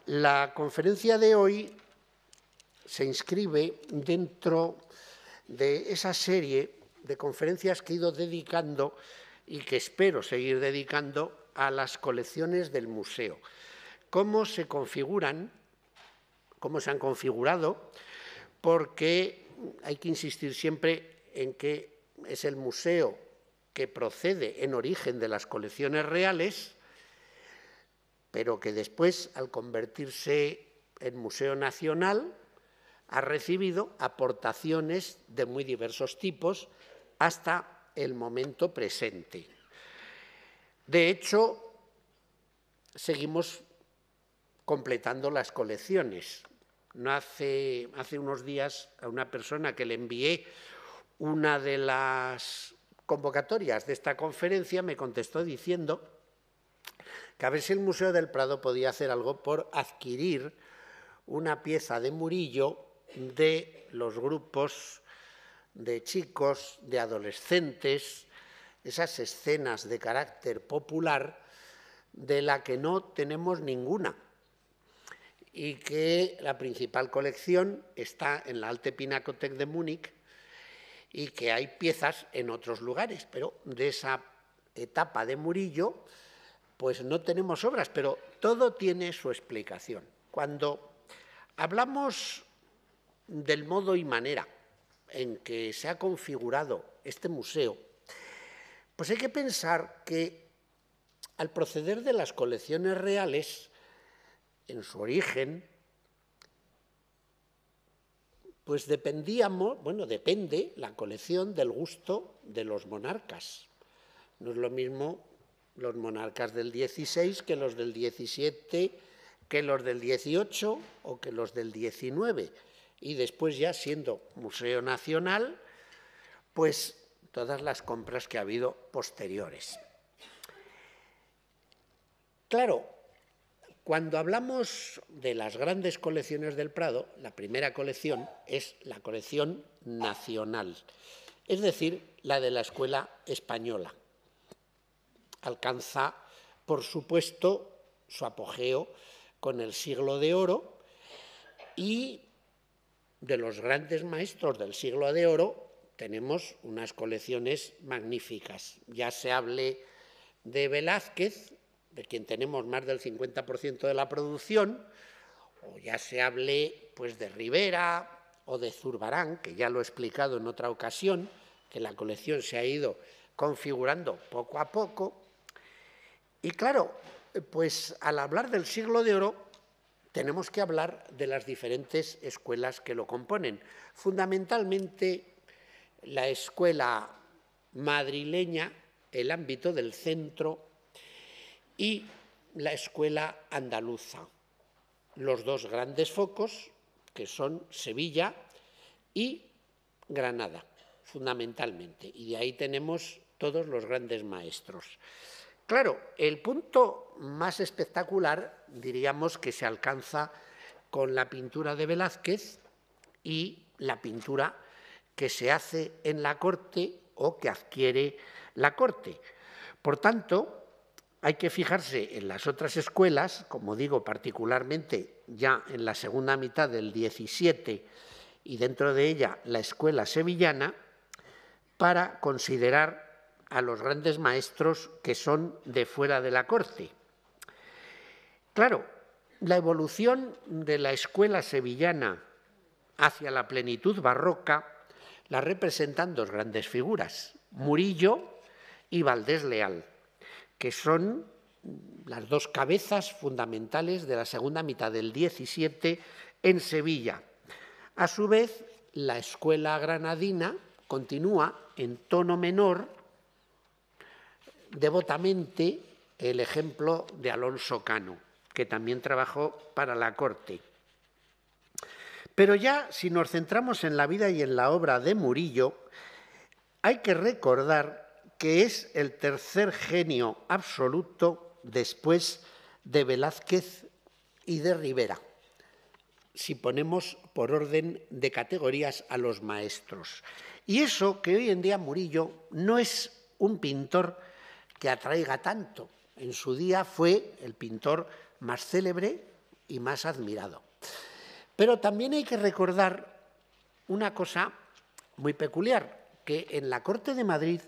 La conferencia de hoy se inscribe dentro de esa serie de conferencias que he ido dedicando y que espero seguir dedicando a las colecciones del museo. Cómo se configuran, cómo se han configurado, porque hay que insistir siempre en que es el museo que procede en origen de las colecciones reales, pero que después, al convertirse en museo nacional, ha recibido aportaciones de muy diversos tipos hasta el momento presente. De hecho, seguimos completando las colecciones. No hace unos días a una persona que le envié una de las convocatorias de esta conferencia me contestó diciendo que a ver si el Museo del Prado podía hacer algo por adquirir una pieza de Murillo de los grupos de chicos, de adolescentes, esas escenas de carácter popular de la que no tenemos ninguna y que la principal colección está en la Alte Pinakothek de Múnich y que hay piezas en otros lugares, pero de esa etapa de Murillo pues no tenemos obras, pero todo tiene su explicación. Cuando hablamos del modo y manera en que se ha configurado este museo, pues hay que pensar que al proceder de las colecciones reales, en su origen, pues depende la colección del gusto de los monarcas. No es lo mismo los monarcas del 16 que los del 17, que los del 18 o que los del 19. Y después ya siendo Museo Nacional, pues todas las compras que ha habido posteriores. Claro, cuando hablamos de las grandes colecciones del Prado, la primera colección es la colección nacional, es decir, la de la Escuela Española. Alcanza, por supuesto, su apogeo con el Siglo de Oro y de los grandes maestros del Siglo de Oro tenemos unas colecciones magníficas. Ya se hable de Velázquez, de quien tenemos más del 50% de la producción, o ya se hable pues, de Rivera o de Zurbarán, que ya lo he explicado en otra ocasión, que la colección se ha ido configurando poco a poco. Y claro, pues al hablar del Siglo de Oro, tenemos que hablar de las diferentes escuelas que lo componen. Fundamentalmente, la escuela madrileña, el ámbito del centro, y la escuela andaluza. Los dos grandes focos, que son Sevilla y Granada, fundamentalmente. Y de ahí tenemos todos los grandes maestros. Claro, el punto más espectacular diríamos que se alcanza con la pintura de Velázquez y la pintura que se hace en la corte o que adquiere la corte. Por tanto, hay que fijarse en las otras escuelas, como digo, particularmente ya en la segunda mitad del 17 y dentro de ella la escuela sevillana, para considerar a los grandes maestros que son de fuera de la corte. Claro, la evolución de la escuela sevillana hacia la plenitud barroca la representan dos grandes figuras, Murillo y Valdés Leal, que son las dos cabezas fundamentales de la segunda mitad del 17 en Sevilla. A su vez, la escuela granadina continúa en tono menor, devotamente, el ejemplo de Alonso Cano, que también trabajó para la corte. Pero ya, si nos centramos en la vida y en la obra de Murillo, hay que recordar que es el tercer genio absoluto después de Velázquez y de Rivera, si ponemos por orden de categorías a los maestros. Y eso que hoy en día Murillo no es un pintor que atraiga tanto. En su día fue el pintor más célebre y más admirado. Pero también hay que recordar una cosa muy peculiar, que en la corte de Madrid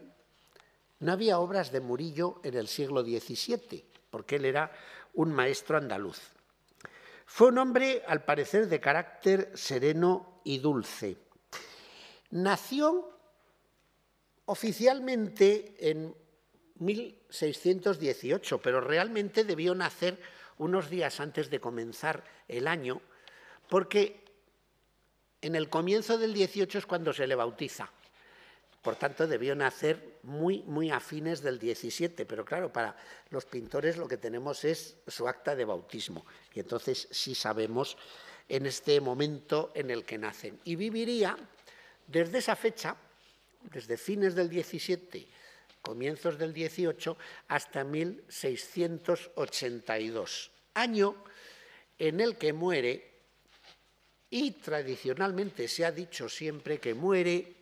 no había obras de Murillo en el siglo XVII, porque él era un maestro andaluz. Fue un hombre, al parecer, de carácter sereno y dulce. Nació oficialmente en 1618, pero realmente debió nacer unos días antes de comenzar el año, porque en el comienzo del 18 es cuando se le bautiza. Por tanto, debió nacer muy a fines del 17, pero claro, para los pintores lo que tenemos es su acta de bautismo, y entonces sí sabemos en este momento en el que nacen. Y viviría desde esa fecha, desde fines del 17, comienzos del 18, hasta 1682, año en el que muere, y tradicionalmente se ha dicho siempre que muere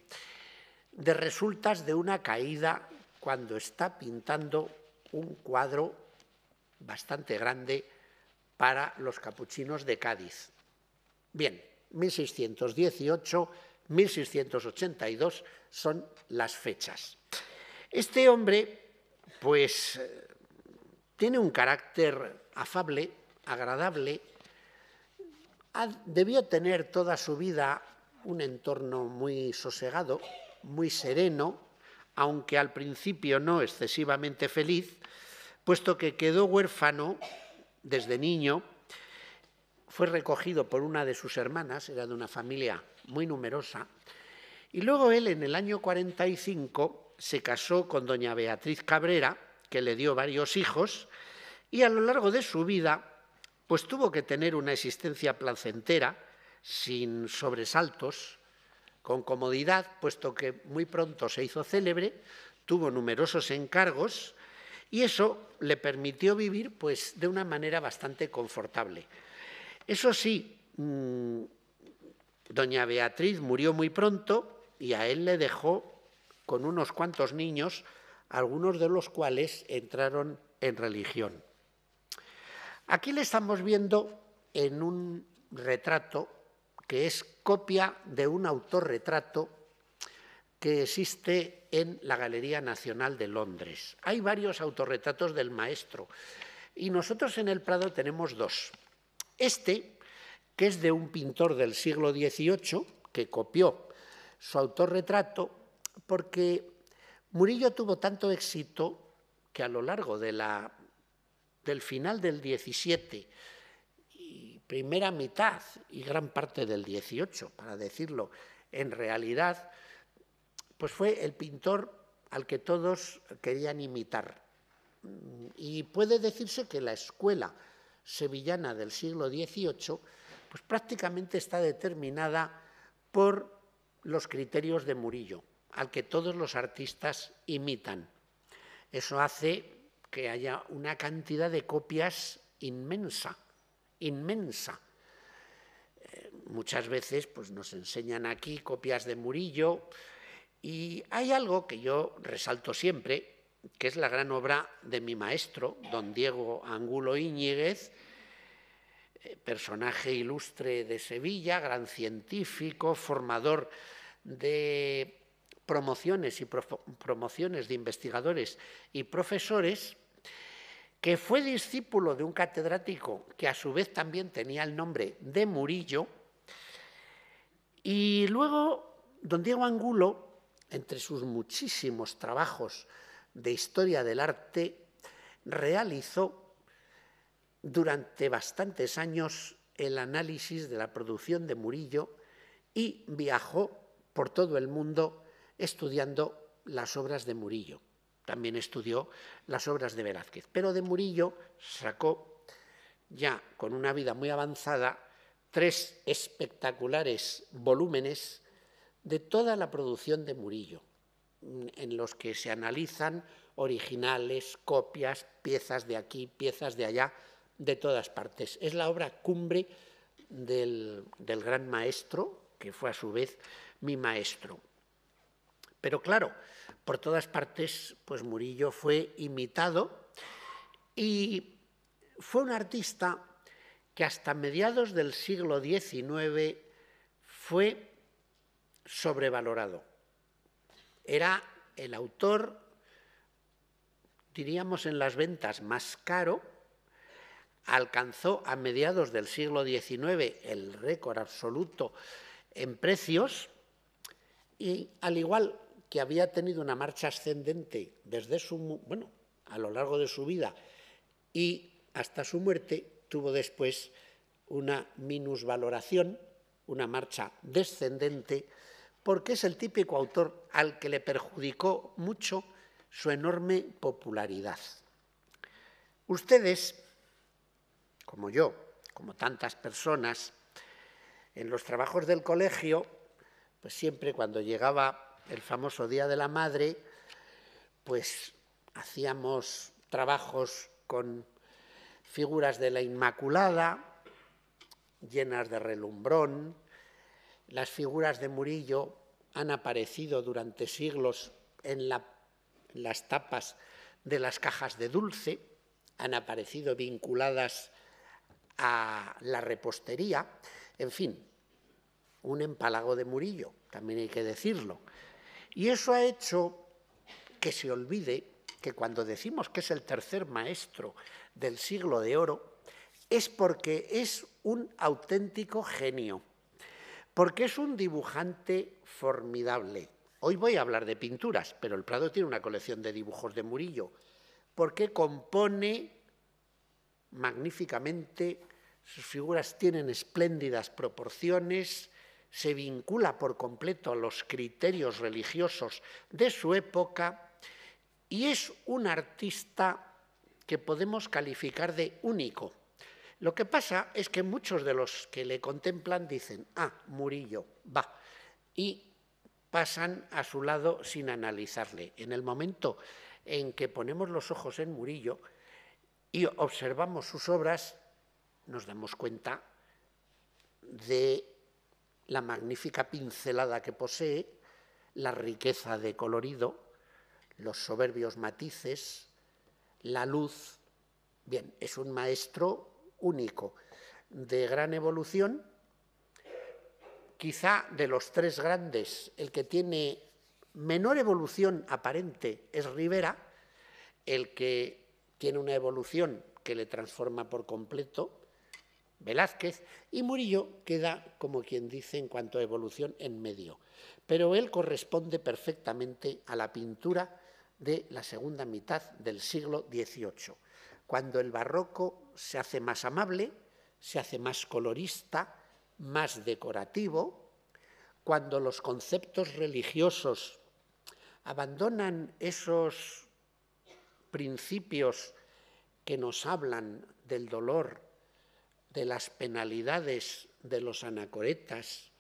de resultas de una caída cuando está pintando un cuadro bastante grande para los capuchinos de Cádiz. Bien, 1618, 1682 son las fechas. Este hombre, pues, tiene un carácter afable, agradable, debió tener toda su vida un entorno muy sosegado, muy sereno, aunque al principio no excesivamente feliz, puesto que quedó huérfano desde niño, fue recogido por una de sus hermanas, era de una familia muy numerosa, y luego él en el año 45 se casó con doña Beatriz Cabrera, que le dio varios hijos, y a lo largo de su vida pues tuvo que tener una existencia placentera, sin sobresaltos, con comodidad, puesto que muy pronto se hizo célebre, tuvo numerosos encargos y eso le permitió vivir pues, de una manera bastante confortable. Eso sí, doña Beatriz murió muy pronto y a él le dejó con unos cuantos niños, algunos de los cuales entraron en religión. Aquí le estamos viendo en un retrato que es copia de un autorretrato que existe en la Galería Nacional de Londres. Hay varios autorretratos del maestro y nosotros en el Prado tenemos dos. Este, que es de un pintor del siglo XVIII, que copió su autorretrato porque Murillo tuvo tanto éxito que a lo largo del final del XVII y primera mitad y gran parte del XVIII, para decirlo, en realidad, pues fue el pintor al que todos querían imitar. Y puede decirse que la escuela sevillana del siglo XVIII pues prácticamente está determinada por los criterios de Murillo, al que todos los artistas imitan. Eso hace que haya una cantidad de copias inmensa. Muchas veces pues, nos enseñan aquí copias de Murillo y hay algo que yo resalto siempre, que es la gran obra de mi maestro, don Diego Angulo Íñiguez, personaje ilustre de Sevilla, gran científico, formador de promociones de investigadores y profesores, que fue discípulo de un catedrático que a su vez también tenía el nombre de Murillo, y luego don Diego Angulo, entre sus muchísimos trabajos de historia del arte, realizó durante bastantes años el análisis de la producción de Murillo y viajó por todo el mundo estudiando las obras de Murillo. También estudió las obras de Velázquez, pero de Murillo sacó, ya con una vida muy avanzada, 3 espectaculares volúmenes de toda la producción de Murillo, en los que se analizan originales, copias, piezas de aquí, piezas de allá, de todas partes. Es la obra cumbre del gran maestro, que fue a su vez mi maestro. Pero claro, por todas partes, pues Murillo fue imitado y fue un artista que hasta mediados del siglo XIX fue sobrevalorado. Era el autor, diríamos, en las ventas más caro, alcanzó a mediados del siglo XIX el récord absoluto en precios y, al igual que había tenido una marcha ascendente desde a lo largo de su vida y hasta su muerte, tuvo después una minusvaloración, una marcha descendente, porque es el típico autor al que le perjudicó mucho su enorme popularidad. Ustedes, como yo, como tantas personas, en los trabajos del colegio, pues siempre cuando llegaba el famoso Día de la Madre, pues hacíamos trabajos con figuras de la Inmaculada, llenas de relumbrón. Las figuras de Murillo han aparecido durante siglos en las tapas de las cajas de dulce, han aparecido vinculadas a la repostería, en fin, un empalago de Murillo, también hay que decirlo. Y eso ha hecho que se olvide que cuando decimos que es el tercer maestro del siglo de oro, es porque es un auténtico genio, porque es un dibujante formidable. Hoy voy a hablar de pinturas, pero el Prado tiene una colección de dibujos de Murillo, porque compone magníficamente, sus figuras tienen espléndidas proporciones, se vincula por completo a los criterios religiosos de su época y es un artista que podemos calificar de único. Lo que pasa es que muchos de los que le contemplan dicen, Murillo, va, y pasan a su lado sin analizarle. En el momento en que ponemos los ojos en Murillo y observamos sus obras, nos damos cuenta de la magnífica pincelada que posee, la riqueza de colorido, los soberbios matices, la luz. Bien, es un maestro único, de gran evolución. Quizá de los tres grandes, el que tiene menor evolución aparente es Rivera, el que tiene una evolución que le transforma por completo, Velázquez, y Murillo queda, como quien dice, en cuanto a evolución, en medio. Pero él corresponde perfectamente a la pintura de la segunda mitad del siglo XVIII, cuando el barroco se hace más amable, se hace más colorista, más decorativo, cuando los conceptos religiosos abandonan esos principios que nos hablan del dolor, de las penalidades de los anacoretas,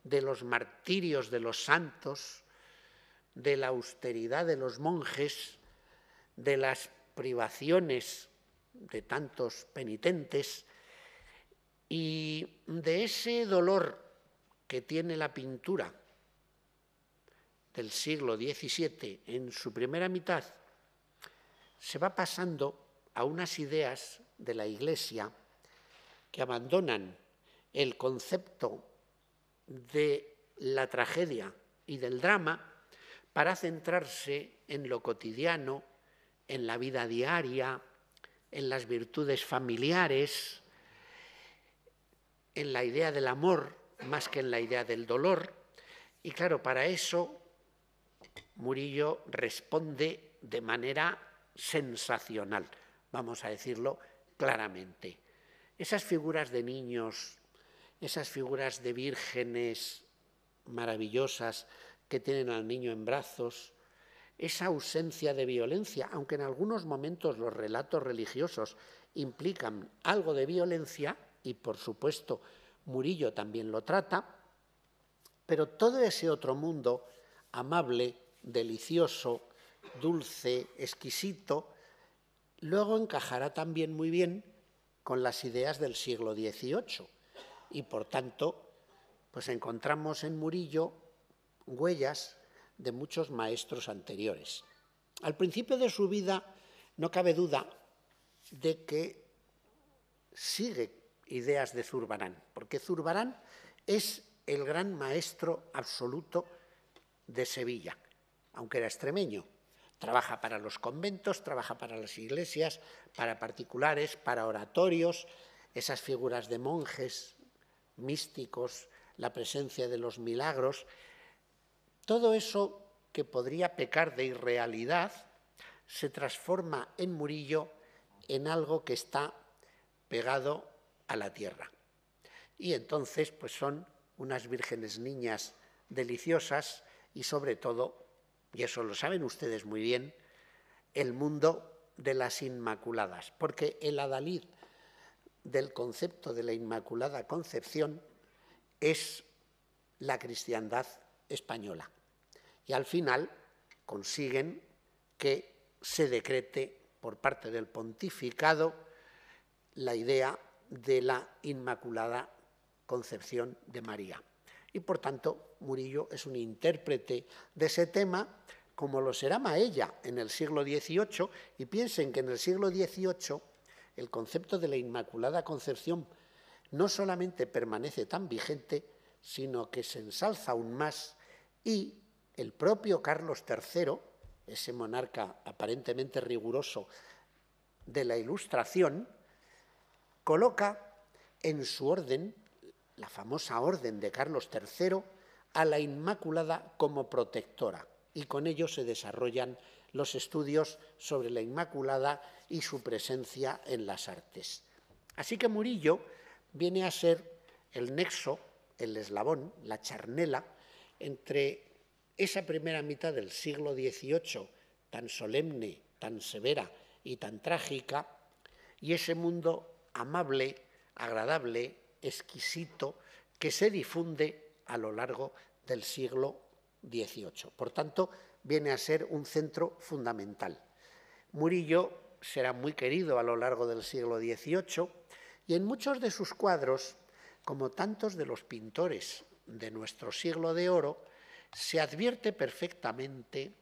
de los martirios de los santos, de la austeridad de los monjes, de las privaciones de tantos penitentes y de ese dolor que tiene la pintura del siglo XVII en su primera mitad, se va pasando a unas ideas de la Iglesia que abandonan el concepto de la tragedia y del drama para centrarse en lo cotidiano, en la vida diaria, en las virtudes familiares, en la idea del amor más que en la idea del dolor. Y claro, para eso Murillo responde de manera sensacional, vamos a decirlo claramente. Esas figuras de niños, esas figuras de vírgenes maravillosas que tienen al niño en brazos, esa ausencia de violencia, aunque en algunos momentos los relatos religiosos implican algo de violencia, y por supuesto Murillo también lo trata, pero todo ese otro mundo amable, delicioso, dulce, exquisito, luego encajará también muy bien con las ideas del siglo XVIII y, por tanto, pues encontramos en Murillo huellas de muchos maestros anteriores. Al principio de su vida no cabe duda de que sigue ideas de Zurbarán, porque Zurbarán es el gran maestro absoluto de Sevilla, aunque era extremeño. Trabaja para los conventos, trabaja para las iglesias, para particulares, para oratorios, esas figuras de monjes místicos, la presencia de los milagros. Todo eso que podría pecar de irrealidad se transforma en Murillo en algo que está pegado a la tierra. Y entonces pues son unas vírgenes niñas deliciosas y sobre todo, y eso lo saben ustedes muy bien, el mundo de las Inmaculadas, porque el adalid del concepto de la Inmaculada Concepción es la cristiandad española. Y al final consiguen que se decrete por parte del pontificado la idea de la Inmaculada Concepción de María. Y por tanto, Murillo es un intérprete de ese tema, como lo será Maella en el siglo XVIII, y piensen que en el siglo XVIII el concepto de la Inmaculada Concepción no solamente permanece tan vigente, sino que se ensalza aún más, y el propio Carlos III, ese monarca aparentemente riguroso de la Ilustración, coloca en su orden, la famosa orden de Carlos III, a la Inmaculada como protectora, y con ello se desarrollan los estudios sobre la Inmaculada y su presencia en las artes. Así que Murillo viene a ser el nexo, el eslabón, la charnela, entre esa primera mitad del siglo XVIII, tan solemne, tan severa y tan trágica, y ese mundo amable, agradable, exquisito, que se difunde a lo largo del siglo XVIII. Por tanto, viene a ser un centro fundamental. Murillo será muy querido a lo largo del siglo XVIII y en muchos de sus cuadros, como tantos de los pintores de nuestro siglo de oro, se advierte perfectamente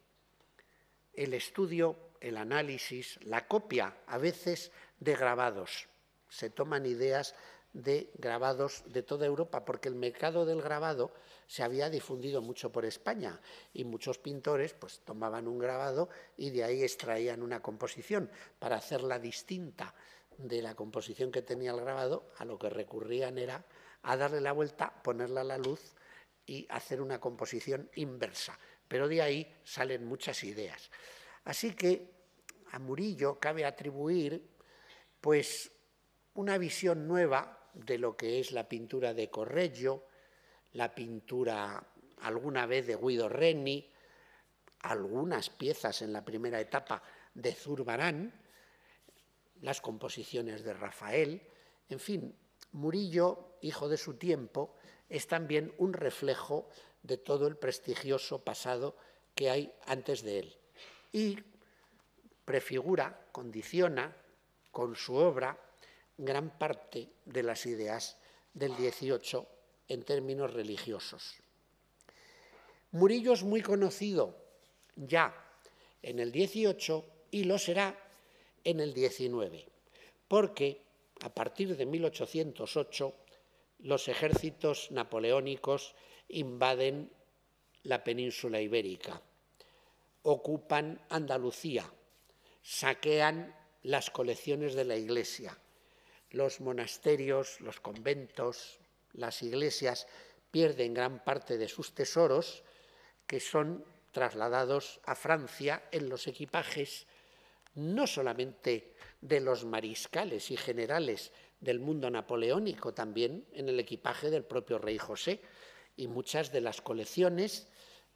el estudio, el análisis, la copia a veces de grabados. Se toman ideas de grabados de toda Europa, porque el mercado del grabado se había difundido mucho por España y muchos pintores pues tomaban un grabado y de ahí extraían una composición. Para hacerla distinta de la composición que tenía el grabado, a lo que recurrían era a darle la vuelta, ponerla a la luz y hacer una composición inversa. Pero de ahí salen muchas ideas. Así que a Murillo cabe atribuir pues una visión nueva de lo que es la pintura de Correggio, la pintura alguna vez de Guido Reni, algunas piezas en la primera etapa de Zurbarán, las composiciones de Rafael. En fin, Murillo, hijo de su tiempo, es también un reflejo de todo el prestigioso pasado que hay antes de él. Y prefigura, condiciona con su obra gran parte de las ideas del XVIII en términos religiosos. Murillo es muy conocido ya en el XVIII y lo será en el XIX, porque a partir de 1808 los ejércitos napoleónicos invaden la península ibérica, ocupan Andalucía, saquean las colecciones de la Iglesia, los monasterios, los conventos, las iglesias pierden gran parte de sus tesoros, que son trasladados a Francia en los equipajes no solamente de los mariscales y generales del mundo napoleónico, también en el equipaje del propio rey José, y muchas de las colecciones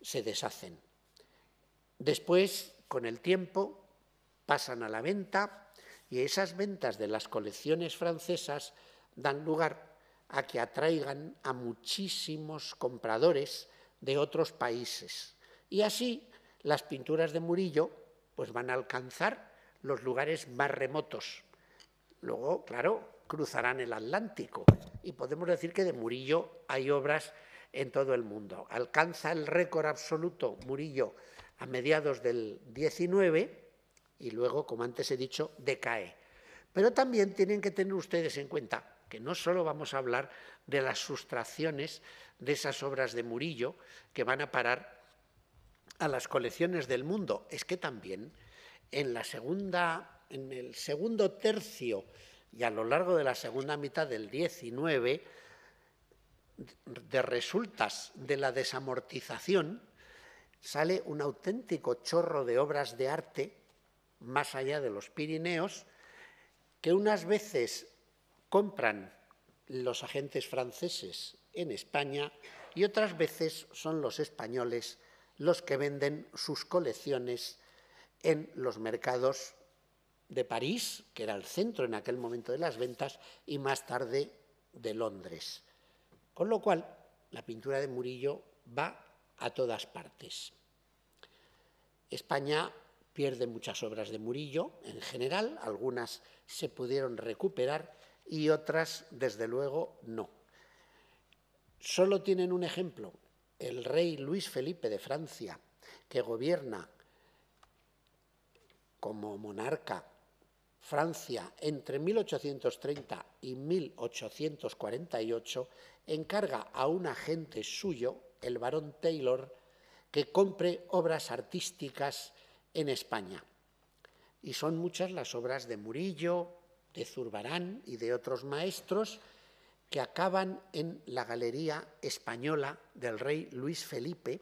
se deshacen. Después, con el tiempo, pasan a la venta y esas ventas de las colecciones francesas dan lugar a que atraigan a muchísimos compradores de otros países. Y así las pinturas de Murillo pues van a alcanzar los lugares más remotos. Luego, claro, cruzarán el Atlántico y podemos decir que de Murillo hay obras en todo el mundo. Alcanza el récord absoluto Murillo a mediados del XIX y luego, como antes he dicho, decae. Pero también tienen que tener ustedes en cuenta que no solo vamos a hablar de las sustracciones de esas obras de Murillo que van a parar a las colecciones del mundo, es que también en el segundo tercio y a lo largo de la segunda mitad del XIX, de resultas de la desamortización, sale un auténtico chorro de obras de arte más allá de los Pirineos, que unas veces compran los agentes franceses en España y otras veces son los españoles los que venden sus colecciones en los mercados de París, que era el centro en aquel momento de las ventas, y más tarde de Londres. Con lo cual, la pintura de Murillo va a todas partes. España pierde muchas obras de Murillo, en general, algunas se pudieron recuperar y otras, desde luego, no. Solo tienen un ejemplo, el rey Luis Felipe de Francia, que gobierna como monarca Francia entre 1830 y 1848, encarga a un agente suyo, el barón Taylor, que compre obras artísticas en España. Y son muchas las obras de Murillo, de Zurbarán y de otros maestros que acaban en la Galería Española del rey Luis Felipe,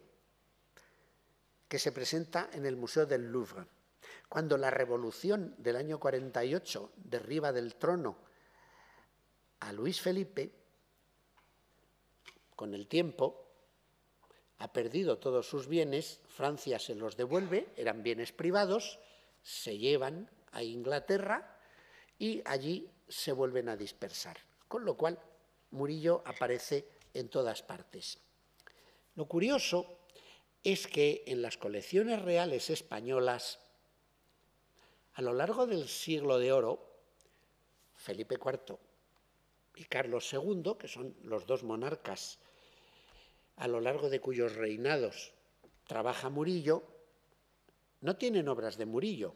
que se presenta en el Museo del Louvre. Cuando la revolución del año 48 derriba del trono a Luis Felipe, con el tiempo ha perdido todos sus bienes, Francia se los devuelve, eran bienes privados, se llevan a Inglaterra y allí se vuelven a dispersar. Con lo cual, Murillo aparece en todas partes. Lo curioso es que en las colecciones reales españolas, a lo largo del Siglo de Oro, Felipe IV y Carlos II, que son los dos monarcas a lo largo de cuyos reinados trabaja Murillo, no tienen obras de Murillo.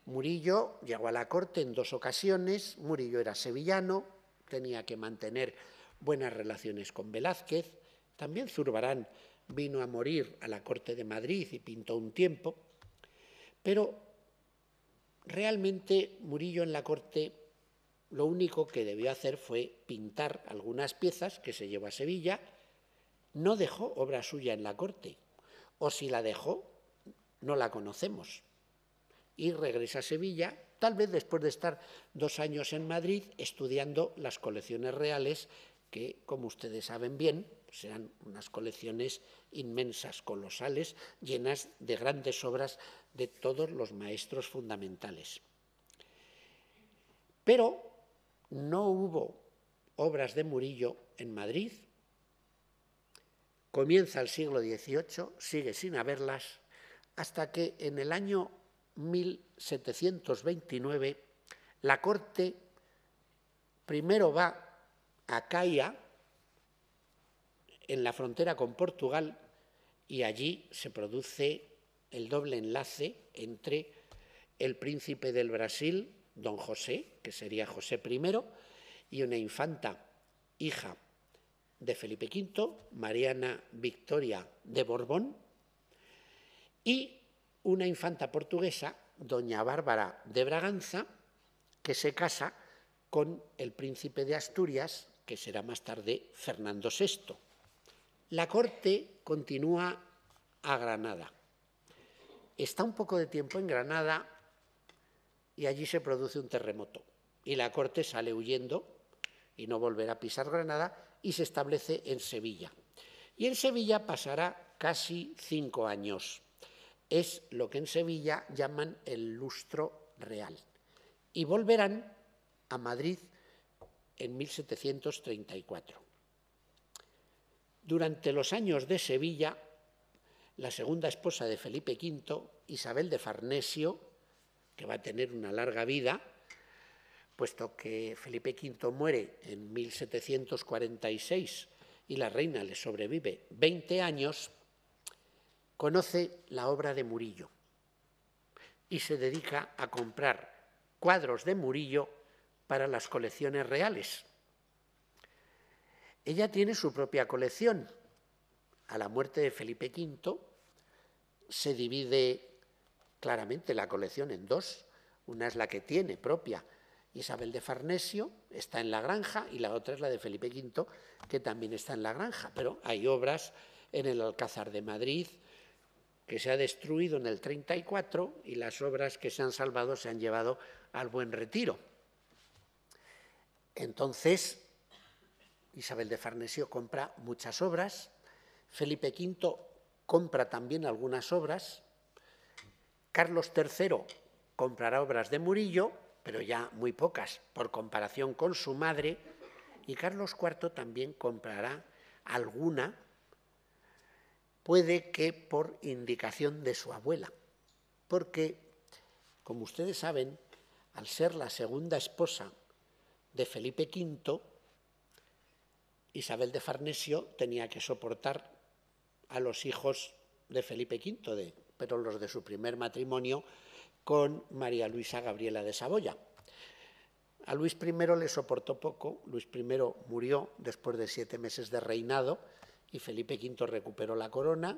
Murillo llegó a la corte en 2 ocasiones, Murillo era sevillano, tenía que mantener buenas relaciones con Velázquez, también Zurbarán vino a morir a la corte de Madrid y pintó un tiempo, pero realmente Murillo en la corte lo único que debió hacer fue pintar algunas piezas que se llevó a Sevilla. No dejó obra suya en la corte, o si la dejó, no la conocemos. Y regresa a Sevilla, tal vez después de estar 2 años en Madrid estudiando las colecciones reales, que, como ustedes saben bien, pues eran unas colecciones inmensas, colosales, llenas de grandes obras de todos los maestros fundamentales. Pero no hubo obras de Murillo en Madrid. Comienza el siglo XVIII, sigue sin haberlas, hasta que en el año 1729 la corte primero va a Caia, en la frontera con Portugal, y allí se produce el doble enlace entre el príncipe del Brasil, don José, que sería José I, y una infanta, hija de Felipe V, Mariana Victoria de Borbón, y una infanta portuguesa, doña Bárbara de Braganza, que se casa con el príncipe de Asturias, que será más tarde Fernando VI. La corte continúa a Granada. Está un poco de tiempo en Granada y allí se produce un terremoto. Y la corte sale huyendo y no volverá a pisar Granada y se establece en Sevilla. Y en Sevilla pasará casi 5 años. Es lo que en Sevilla llaman el lustro real. Y volverán a Madrid en 1734. Durante los años de Sevilla, la segunda esposa de Felipe V, Isabel de Farnesio, que va a tener una larga vida, puesto que Felipe V muere en 1746 y la reina le sobrevive 20 años, conoce la obra de Murillo y se dedica a comprar cuadros de Murillo para las colecciones reales. Ella tiene su propia colección. A la muerte de Felipe V se divide claramente la colección en dos. Una es la que tiene propia Isabel de Farnesio, está en la Granja, y la otra es la de Felipe V, que también está en la Granja. Pero hay obras en el Alcázar de Madrid, que se ha destruido en el 34, y las obras que se han salvado se han llevado al Buen Retiro. Entonces, Isabel de Farnesio compra muchas obras, Felipe V compra también algunas obras, Carlos III comprará obras de Murillo, pero ya muy pocas por comparación con su madre, y Carlos IV también comprará alguna, puede que por indicación de su abuela, porque, como ustedes saben, al ser la segunda esposa de Felipe V, Isabel de Farnesio tenía que soportar a los hijos de Felipe V, pero los de su primer matrimonio con María Luisa Gabriela de Saboya. A Luis I le soportó poco. Luis I murió después de 7 meses de reinado y Felipe V recuperó la corona.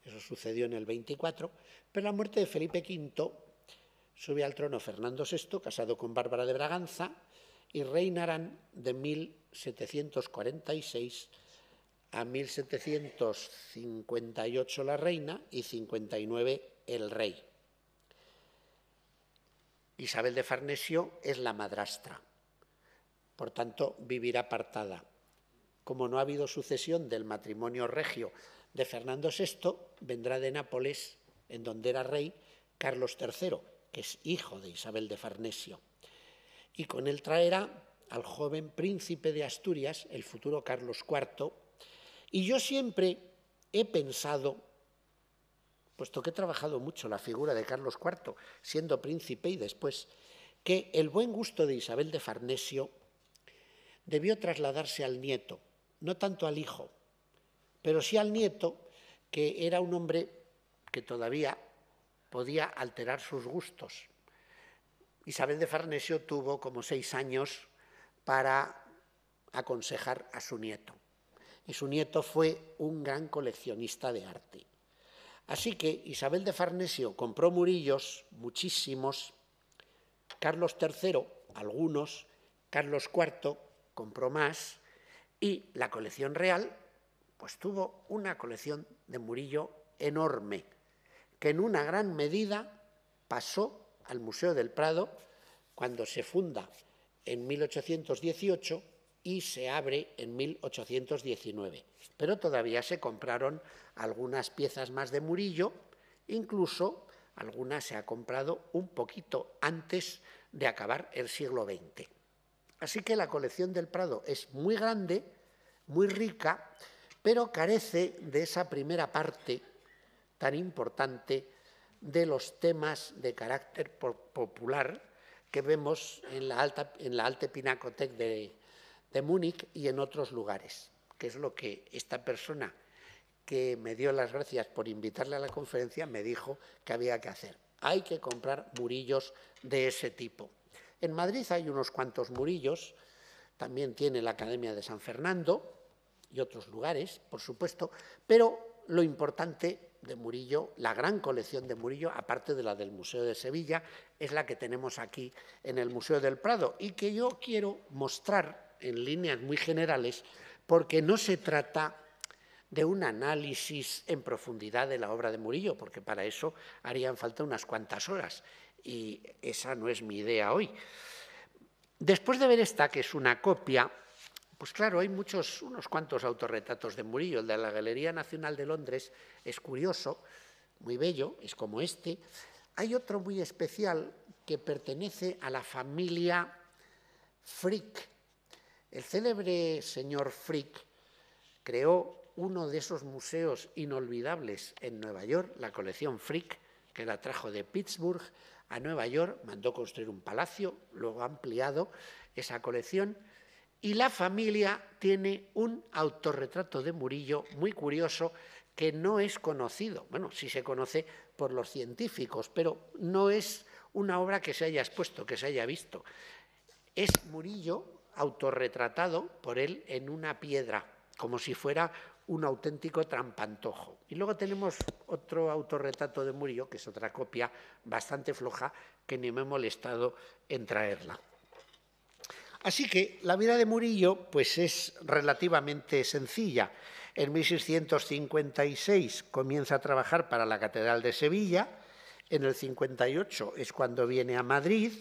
Eso sucedió en el 24, pero a la muerte de Felipe V sube al trono Fernando VI, casado con Bárbara de Braganza, y reinarán de 1746 a 1758 la reina y 59 el rey. Isabel de Farnesio es la madrastra, por tanto vivirá apartada. Como no ha habido sucesión del matrimonio regio de Fernando VI, vendrá de Nápoles, en donde era rey, Carlos III, que es hijo de Isabel de Farnesio, y con él traerá al joven príncipe de Asturias, el futuro Carlos IV, y yo siempre he pensado, puesto que he trabajado mucho la figura de Carlos IV, siendo príncipe y después, que el buen gusto de Isabel de Farnesio debió trasladarse al nieto, no tanto al hijo, pero sí al nieto, que era un hombre que todavía podía alterar sus gustos. Isabel de Farnesio tuvo como 6 años para aconsejar a su nieto, y su nieto fue un gran coleccionista de arte. Así que Isabel de Farnesio compró murillos, muchísimos, Carlos III algunos, Carlos IV compró más, y la colección real pues tuvo una colección de Murillo enorme, que en una gran medida pasó al Museo del Prado cuando se funda en 1818 y se abre en 1819. Pero todavía se compraron algunas piezas más de Murillo, incluso algunas se ha comprado un poquito antes de acabar el siglo XX. Así que la colección del Prado es muy grande, muy rica, pero carece de esa primera parte tan importante de los temas de carácter popular que vemos en la Alte Pinakothek de Múnich y en otros lugares, que es lo que esta persona que me dio las gracias por invitarle a la conferencia me dijo que había que hacer. Hay que comprar murillos de ese tipo. En Madrid hay unos cuantos murillos, también tiene la Academia de San Fernando y otros lugares, por supuesto, pero lo importante de Murillo, la gran colección de Murillo, aparte de la del Museo de Sevilla, es la que tenemos aquí en el Museo del Prado y que yo quiero mostrar en líneas muy generales porque no se trata de un análisis en profundidad de la obra de Murillo, porque para eso harían falta unas cuantas horas y esa no es mi idea hoy. Después de ver esta, que es una copia, pues claro, hay unos cuantos autorretratos de Murillo. El de la Galería Nacional de Londres es curioso, muy bello, es como este. Hay otro muy especial que pertenece a la familia Frick. El célebre señor Frick creó uno de esos museos inolvidables en Nueva York, la colección Frick, que la trajo de Pittsburgh a Nueva York, mandó construir un palacio, luego ha ampliado esa colección. Y la familia tiene un autorretrato de Murillo muy curioso que no es conocido. Bueno, sí se conoce por los científicos, pero no es una obra que se haya expuesto, que se haya visto. es Murillo autorretratado por él en una piedra, como si fuera un auténtico trampantojo. Y luego tenemos otro autorretrato de Murillo, que es otra copia bastante floja, que ni me he molestado en traerla. Así que la vida de Murillo pues, es relativamente sencilla. En 1656 comienza a trabajar para la Catedral de Sevilla, en el 58 es cuando viene a Madrid,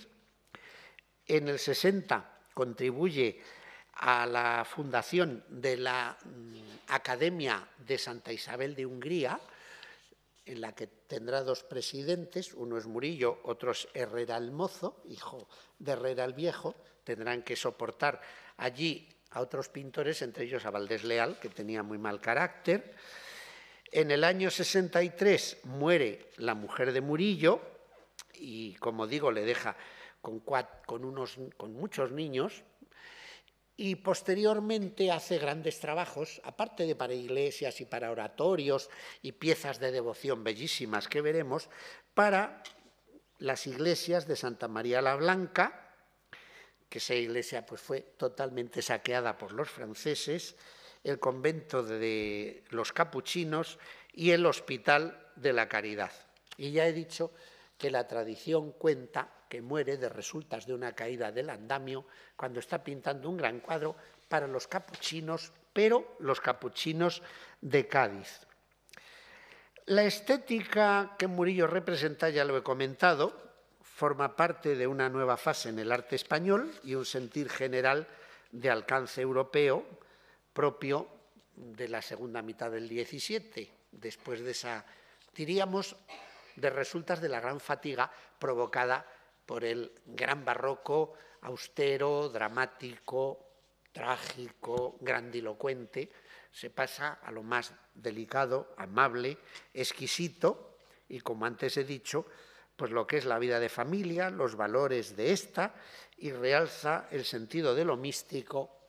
en el 60 contribuye a la fundación de la Academia de Santa Isabel de Hungría, en la que tendrá dos presidentes, uno es Murillo, otro es Herrera el Mozo, hijo de Herrera el Viejo. Tendrán que soportar allí a otros pintores, entre ellos a Valdés Leal, que tenía muy mal carácter. En el año 63 muere la mujer de Murillo y, como digo, le deja con muchos niños, y posteriormente hace grandes trabajos, aparte de para iglesias y para oratorios y piezas de devoción bellísimas que veremos, para las iglesias de Santa María la Blanca, que esa iglesia pues, fue totalmente saqueada por los franceses, el convento de los capuchinos y el Hospital de la Caridad. Y ya he dicho que la tradición cuenta que muere de resultas de una caída del andamio cuando está pintando un gran cuadro para los capuchinos, pero los capuchinos de Cádiz. La estética que Murillo representa, ya lo he comentado, forma parte de una nueva fase en el arte español y un sentir general de alcance europeo propio de la segunda mitad del XVII, después de esa, diríamos, de resultas de la gran fatiga provocada por el gran barroco austero, dramático, trágico, grandilocuente. Se pasa a lo más delicado, amable, exquisito y, como antes he dicho, pues lo que es la vida de familia, los valores de esta, y realza el sentido de lo místico,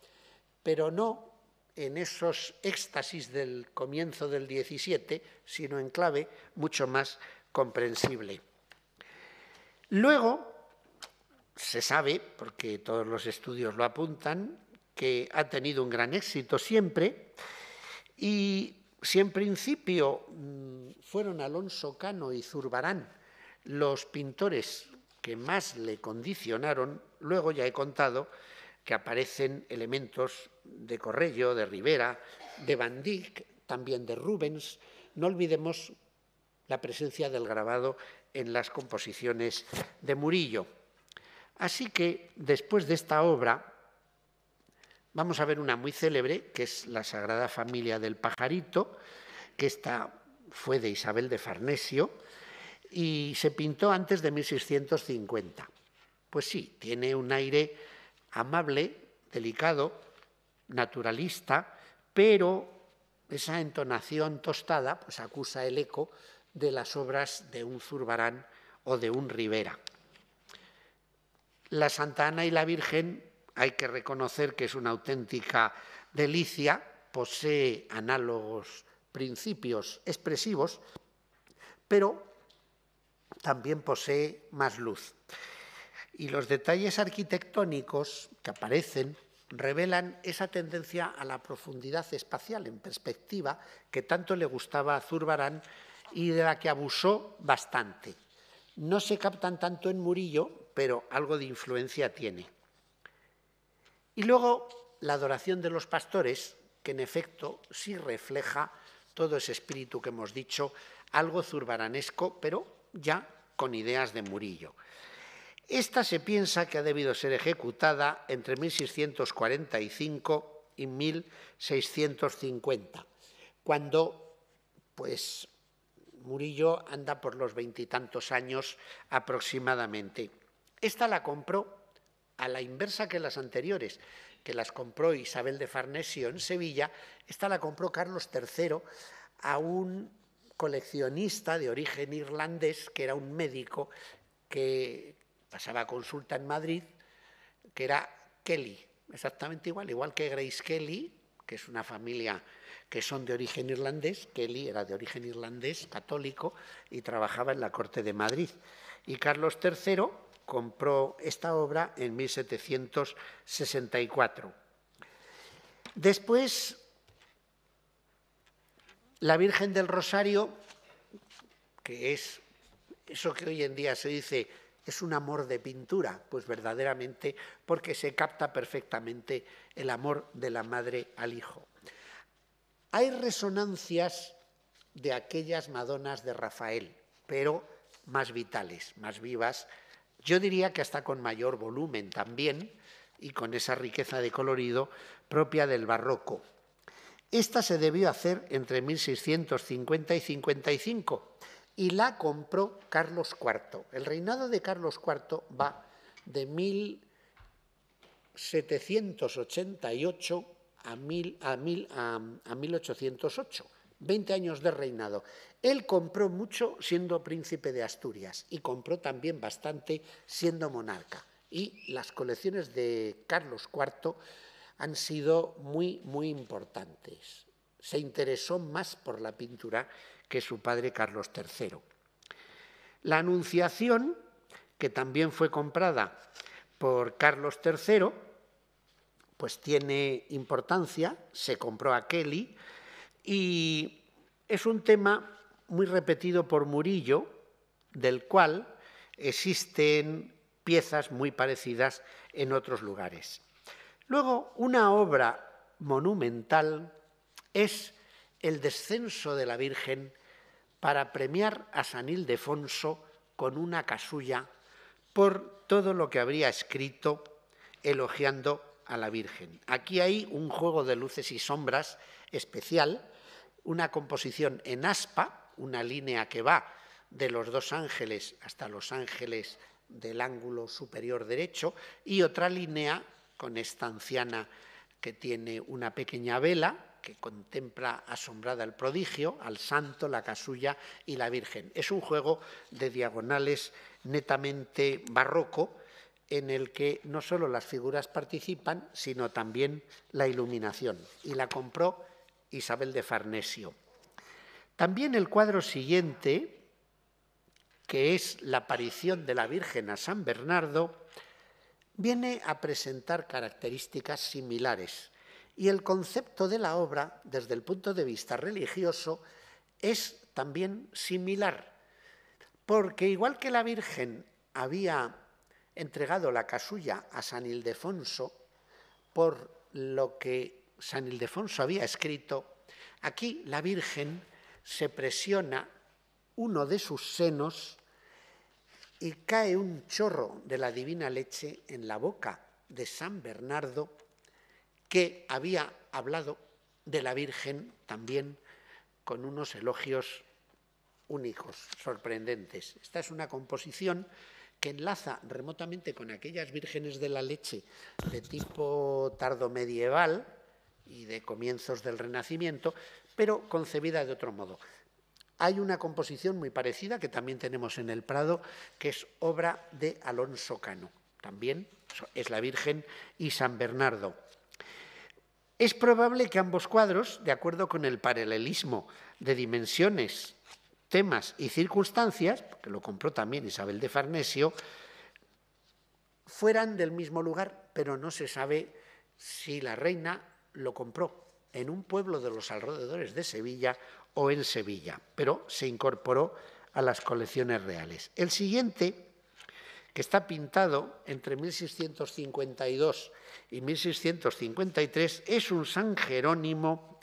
pero no en esos éxtasis del comienzo del XVII, sino en clave mucho más comprensible. Luego, se sabe, porque todos los estudios lo apuntan, que ha tenido un gran éxito siempre, y si en principio fueron Alonso Cano y Zurbarán los pintores que más le condicionaron, luego ya he contado que aparecen elementos de Correggio, de Rivera, de Van Dyck, también de Rubens. No olvidemos la presencia del grabado en las composiciones de Murillo. Así que, después de esta obra, vamos a ver una muy célebre, que es la Sagrada Familia del Pajarito, que esta fue de Isabel de Farnesio y se pintó antes de 1650. Pues sí, tiene un aire amable, delicado, naturalista, pero esa entonación tostada pues acusa el eco de las obras de un Zurbarán o de un Rivera. La Santa Ana y la Virgen hay que reconocer que es una auténtica delicia, posee análogos principios expresivos, pero también posee más luz. Y los detalles arquitectónicos que aparecen revelan esa tendencia a la profundidad espacial en perspectiva que tanto le gustaba a Zurbarán y de la que abusó bastante. No se captan tanto en Murillo, pero algo de influencia tiene. Y luego la adoración de los pastores, que en efecto sí refleja todo ese espíritu que hemos dicho, algo zurbaranesco, pero ya con ideas de Murillo. Esta se piensa que ha debido ser ejecutada entre 1645 y 1650, cuando pues, Murillo anda por los 20 y tantos años aproximadamente. Esta la compró a la inversa que las anteriores, que las compró Isabel de Farnesio en Sevilla. Esta la compró Carlos III a un coleccionista de origen irlandés, que era un médico que pasaba consulta en Madrid, que era Kelly, exactamente igual que Grace Kelly, que es una familia que son de origen irlandés. Kelly era de origen irlandés, católico, y trabajaba en la corte de Madrid. Y Carlos III compró esta obra en 1764. Después, la Virgen del Rosario, que es eso que hoy en día se dice es un amor de pintura, pues verdaderamente porque se capta perfectamente el amor de la madre al hijo. Hay resonancias de aquellas Madonas de Rafael, pero más vitales, más vivas, yo diría que hasta con mayor volumen también y con esa riqueza de colorido propia del barroco. Esta se debió hacer entre 1650 y 55 y la compró Carlos IV. El reinado de Carlos IV va de 1788 a 1808, 20 años de reinado. Él compró mucho siendo príncipe de Asturias y compró también bastante siendo monarca. Y las colecciones de Carlos IV han sido muy, muy importantes. Se interesó más por la pintura que su padre Carlos III. La Anunciación, que también fue comprada por Carlos III, pues tiene importancia, se compró a Kelly y es un tema muy repetido por Murillo, del cual existen piezas muy parecidas en otros lugares. Luego, una obra monumental es el descenso de la Virgen para premiar a San Ildefonso con una casulla por todo lo que habría escrito elogiando a la Virgen. Aquí hay un juego de luces y sombras especial, una composición en aspa, una línea que va de los dos ángeles hasta los ángeles del ángulo superior derecho y otra línea con esta anciana que tiene una pequeña vela que contempla asombrada el prodigio, al santo, la casulla y la Virgen. Es un juego de diagonales netamente barroco en el que no solo las figuras participan, sino también la iluminación. Y la compró Isabel de Farnesio. También el cuadro siguiente, que es la aparición de la Virgen a San Bernardo, viene a presentar características similares. Y el concepto de la obra, desde el punto de vista religioso, es también similar, porque igual que la Virgen había entregado la casulla a San Ildefonso por lo que San Ildefonso había escrito, aquí la Virgen se presiona uno de sus senos y cae un chorro de la divina leche en la boca de San Bernardo, que había hablado de la Virgen también con unos elogios únicos, sorprendentes. Esta es una composición que enlaza remotamente con aquellas vírgenes de la leche de tipo tardomedieval y de comienzos del Renacimiento, pero concebida de otro modo. Hay una composición muy parecida que también tenemos en el Prado, que es obra de Alonso Cano. También es la Virgen y San Bernardo. Es probable que ambos cuadros, de acuerdo con el paralelismo de dimensiones, temas y circunstancias, porque lo compró también Isabel de Farnesio, fueran del mismo lugar, pero no se sabe si la reina lo compró en un pueblo de los alrededores de Sevilla o en Sevilla, pero se incorporó a las colecciones reales. El siguiente, que está pintado entre 1652 y 1653, es un San Jerónimo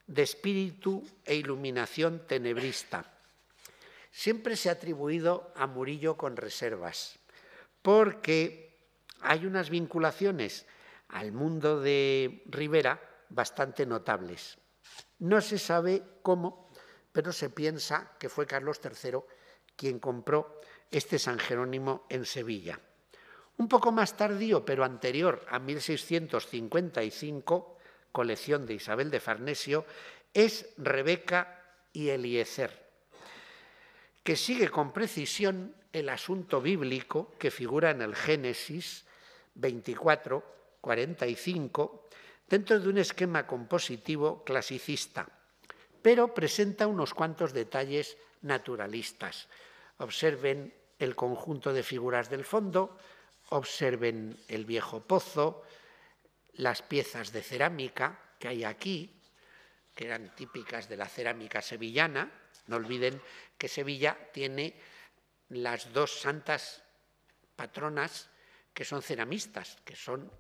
de espíritu e iluminación tenebrista. Siempre se ha atribuido a Murillo con reservas, porque hay unas vinculaciones al mundo de Ribera bastante notables. No se sabe cómo, pero se piensa que fue Carlos III quien compró este San Jerónimo en Sevilla. Un poco más tardío, pero anterior a 1655, colección de Isabel de Farnesio, es Rebeca y Eliezer, que sigue con precisión el asunto bíblico que figura en el Génesis 24, 45, dentro de un esquema compositivo clasicista, pero presenta unos cuantos detalles naturalistas. Observen el conjunto de figuras del fondo, observen el viejo pozo, las piezas de cerámica que hay aquí, que eran típicas de la cerámica sevillana. No olviden que Sevilla tiene las dos santas patronas que son ceramistas, que son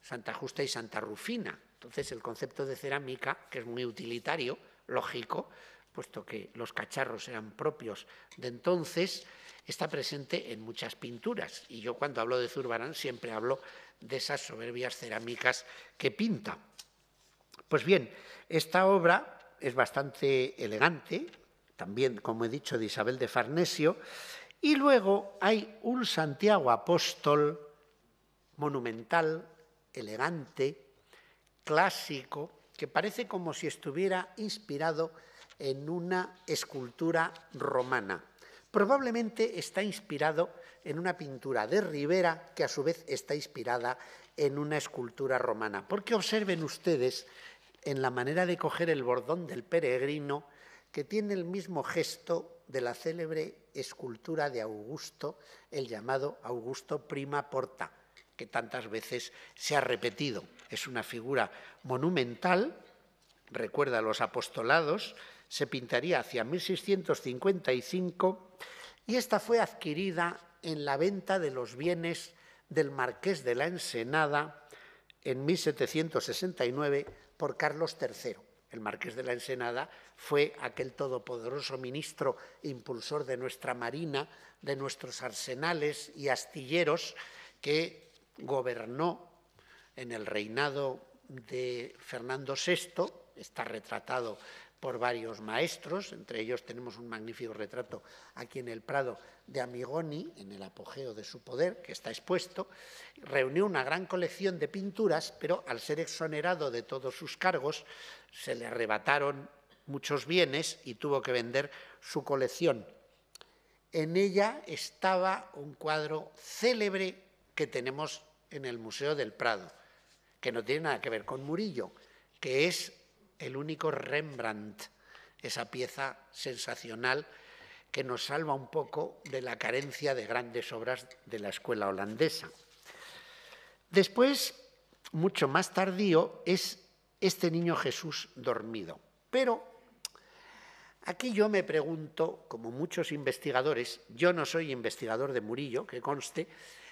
Santa Justa y Santa Rufina. Entonces, el concepto de cerámica, que es muy utilitario, lógico, puesto que los cacharros eran propios de entonces, está presente en muchas pinturas. Y yo, cuando hablo de Zurbarán, siempre hablo de esas soberbias cerámicas que pinta. Pues bien, esta obra es bastante elegante, también, como he dicho, de Isabel de Farnesio, y luego hay un Santiago Apóstol monumental, elegante, clásico, que parece como si estuviera inspirado en una escultura romana. Probablemente está inspirado en una pintura de Ribera, que a su vez está inspirada en una escultura romana. Porque observen ustedes en la manera de coger el bordón del peregrino, que tiene el mismo gesto de la célebre escultura de Augusto, el llamado Augusto Prima Porta, que tantas veces se ha repetido. Es una figura monumental, recuerda los apostolados, se pintaría hacia 1655 y esta fue adquirida en la venta de los bienes del Marqués de la Ensenada en 1769 por Carlos III. El Marqués de la Ensenada fue aquel todopoderoso ministro e impulsor de nuestra marina, de nuestros arsenales y astilleros, que gobernó en el reinado de Fernando VI, está retratado por varios maestros, entre ellos tenemos un magnífico retrato aquí en el Prado de Amigoni, en el apogeo de su poder, que está expuesto. Reunió una gran colección de pinturas, pero al ser exonerado de todos sus cargos, se le arrebataron muchos bienes y tuvo que vender su colección. En ella estaba un cuadro célebre que tenemos en el Museo del Prado, que no tiene nada que ver con Murillo, que es el único Rembrandt, esa pieza sensacional que nos salva un poco de la carencia de grandes obras de la escuela holandesa. Después, mucho más tardío, es este Niño Jesús dormido. Pero aquí yo me pregunto, como muchos investigadores, yo no soy investigador de Murillo, que conste,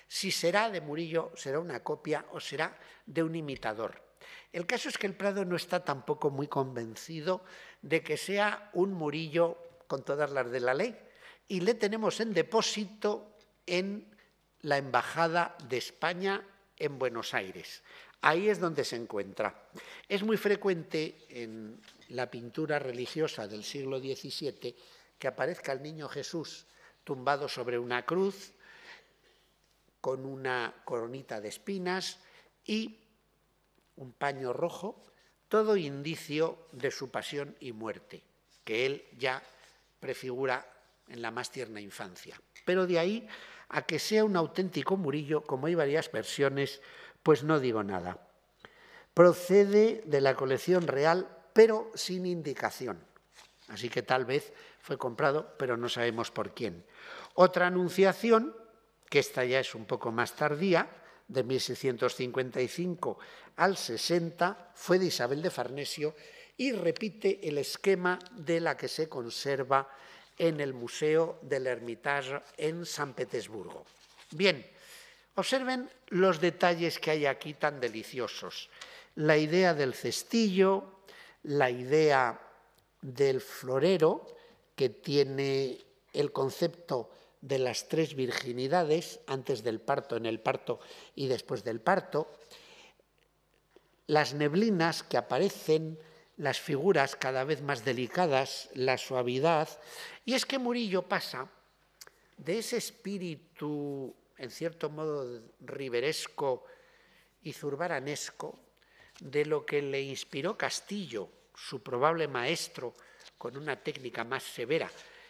si será de Murillo, será una copia o será de un imitador. El caso es que el Prado no está tampoco muy convencido de que sea un Murillo con todas las de la ley, y le tenemos en depósito en la Embajada de España en Buenos Aires. Ahí es donde se encuentra. Es muy frecuente en la pintura religiosa del siglo XVII que aparezca el Niño Jesús tumbado sobre una cruz, con una coronita de espinas y un paño rojo, todo indicio de su pasión y muerte, que él ya prefigura en la más tierna infancia. Pero de ahí a que sea un auténtico Murillo, como hay varias versiones, pues no digo nada. Procede de la colección real, pero sin indicación. Así que tal vez fue comprado, pero no sabemos por quién. Otra anunciación, que esta ya es un poco más tardía, de 1655 al 60, fue de Isabel de Farnesio y repite el esquema de la que se conserva en el Museo del Hermitage en San Petersburgo. Bien, observen los detalles que hay aquí tan deliciosos. La idea del cestillo, la idea del florero, que tiene el concepto de las tres virginidades, antes del parto, en el parto y después del parto, las neblinas que aparecen, las figuras cada vez más delicadas, la suavidad. Y es que Murillo pasa de ese espíritu, en cierto modo, riberesco y zurbaranesco, de lo que le inspiró Castillo, su probable maestro, con una técnica más severa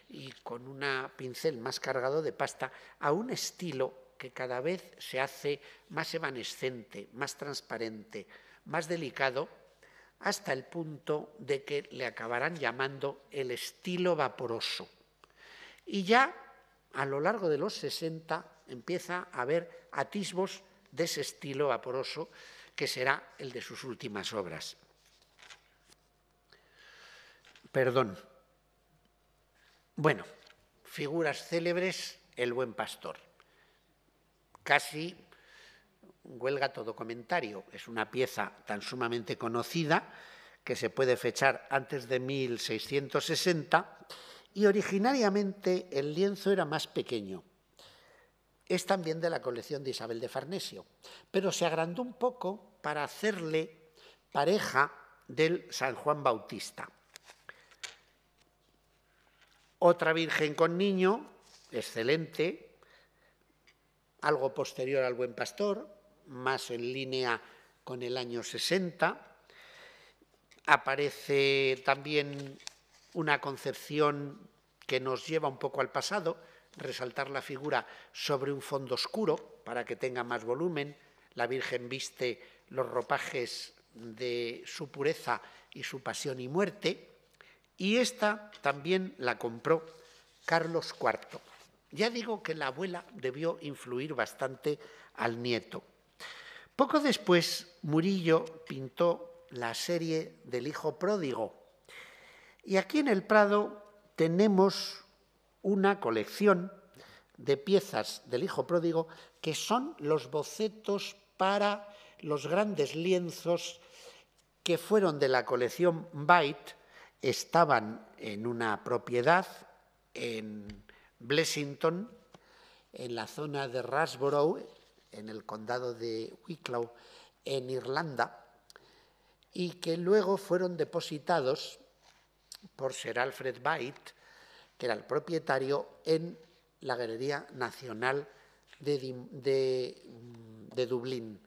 y con un pincel más cargado de pasta, a un estilo que cada vez se hace más evanescente, más transparente, más delicado, hasta el punto de que le acabarán llamando el estilo vaporoso. Y ya a lo largo de los 60 empieza a haber atisbos de ese estilo vaporoso que será el de sus últimas obras. Perdón. Bueno, figuras célebres, El buen pastor. Casi huelga todo comentario. Es una pieza tan sumamente conocida que se puede fechar antes de 1660 y originariamente el lienzo era más pequeño. Es también de la colección de Isabel de Farnesio, pero se agrandó un poco para hacerle pareja del San Juan Bautista. Otra Virgen con niño, excelente, algo posterior al Buen Pastor, más en línea con el año 60. Aparece también una concepción que nos lleva un poco al pasado, resaltar la figura sobre un fondo oscuro para que tenga más volumen. La Virgen viste los ropajes de su pureza y su pasión y muerte. Y esta también la compró Carlos IV. Ya digo que la abuela debió influir bastante al nieto. Poco después, Murillo pintó la serie del Hijo Pródigo. Y aquí en el Prado tenemos una colección de piezas del Hijo Pródigo que son los bocetos para los grandes lienzos que fueron de la colección Beit. Estaban en una propiedad en Blessington, en la zona de Rasborough, en el condado de Wicklow, en Irlanda, y que luego fueron depositados por Sir Alfred Beit, que era el propietario, en la Galería Nacional de Dublín.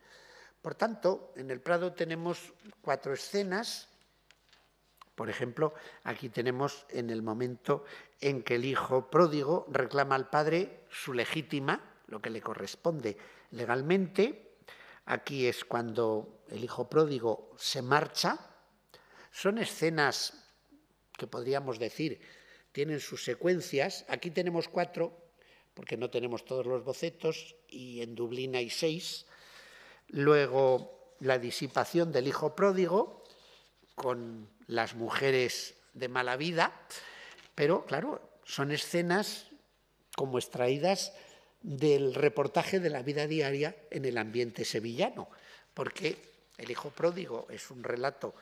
Por tanto, en el Prado tenemos 4 escenas. Por ejemplo, aquí tenemos en el momento en que el hijo pródigo reclama al padre su legítima, lo que le corresponde legalmente. Aquí es cuando el hijo pródigo se marcha. Son escenas que podríamos decir tienen sus secuencias. Aquí tenemos 4, porque no tenemos todos los bocetos, y en Dublín hay 6. Luego, la disipación del hijo pródigo, con las mujeres de mala vida, pero claro, son escenas como extraídas del reportaje de la vida diaria en el ambiente sevillano, porque el hijo pródigo es un relato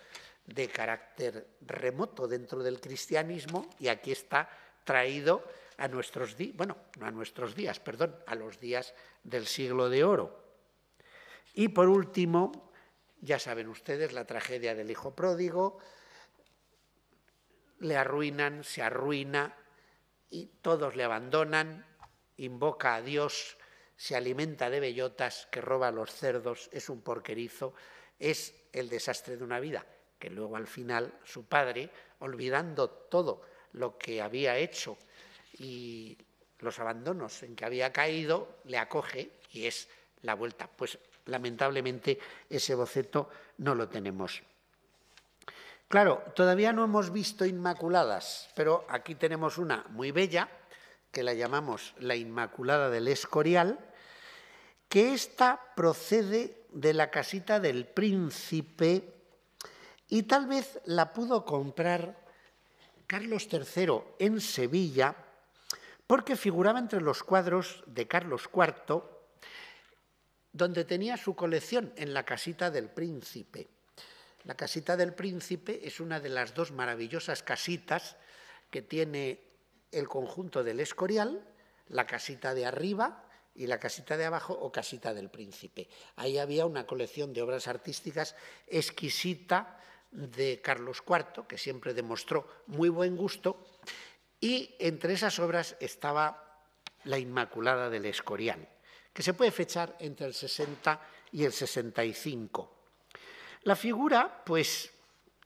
de carácter remoto dentro del cristianismo y aquí está traído a nuestros días, bueno, no a nuestros días, perdón, a los días del Siglo de Oro. Y por último, ya saben ustedes, la tragedia del hijo pródigo, le arruinan, se arruina y todos le abandonan, invoca a Dios, se alimenta de bellotas, que roba a los cerdos, es un porquerizo, es el desastre de una vida, que luego al final su padre, olvidando todo lo que había hecho y los abandonos en que había caído, le acoge y es la vuelta. Pues lamentablemente ese boceto no lo tenemos. Claro, todavía no hemos visto Inmaculadas, pero aquí tenemos una muy bella, que la llamamos la Inmaculada del Escorial, que esta procede de la casita del Príncipe y tal vez la pudo comprar Carlos III en Sevilla porque figuraba entre los cuadros de Carlos IV, donde tenía su colección en la casita del Príncipe. La casita del Príncipe es una de las 2 maravillosas casitas que tiene el conjunto del Escorial, la casita de arriba y la casita de abajo o casita del Príncipe. Ahí había una colección de obras artísticas exquisita de Carlos IV, que siempre demostró muy buen gusto, y entre esas obras estaba la Inmaculada del Escorial, que se puede fechar entre el 60 y el 65. La figura, pues,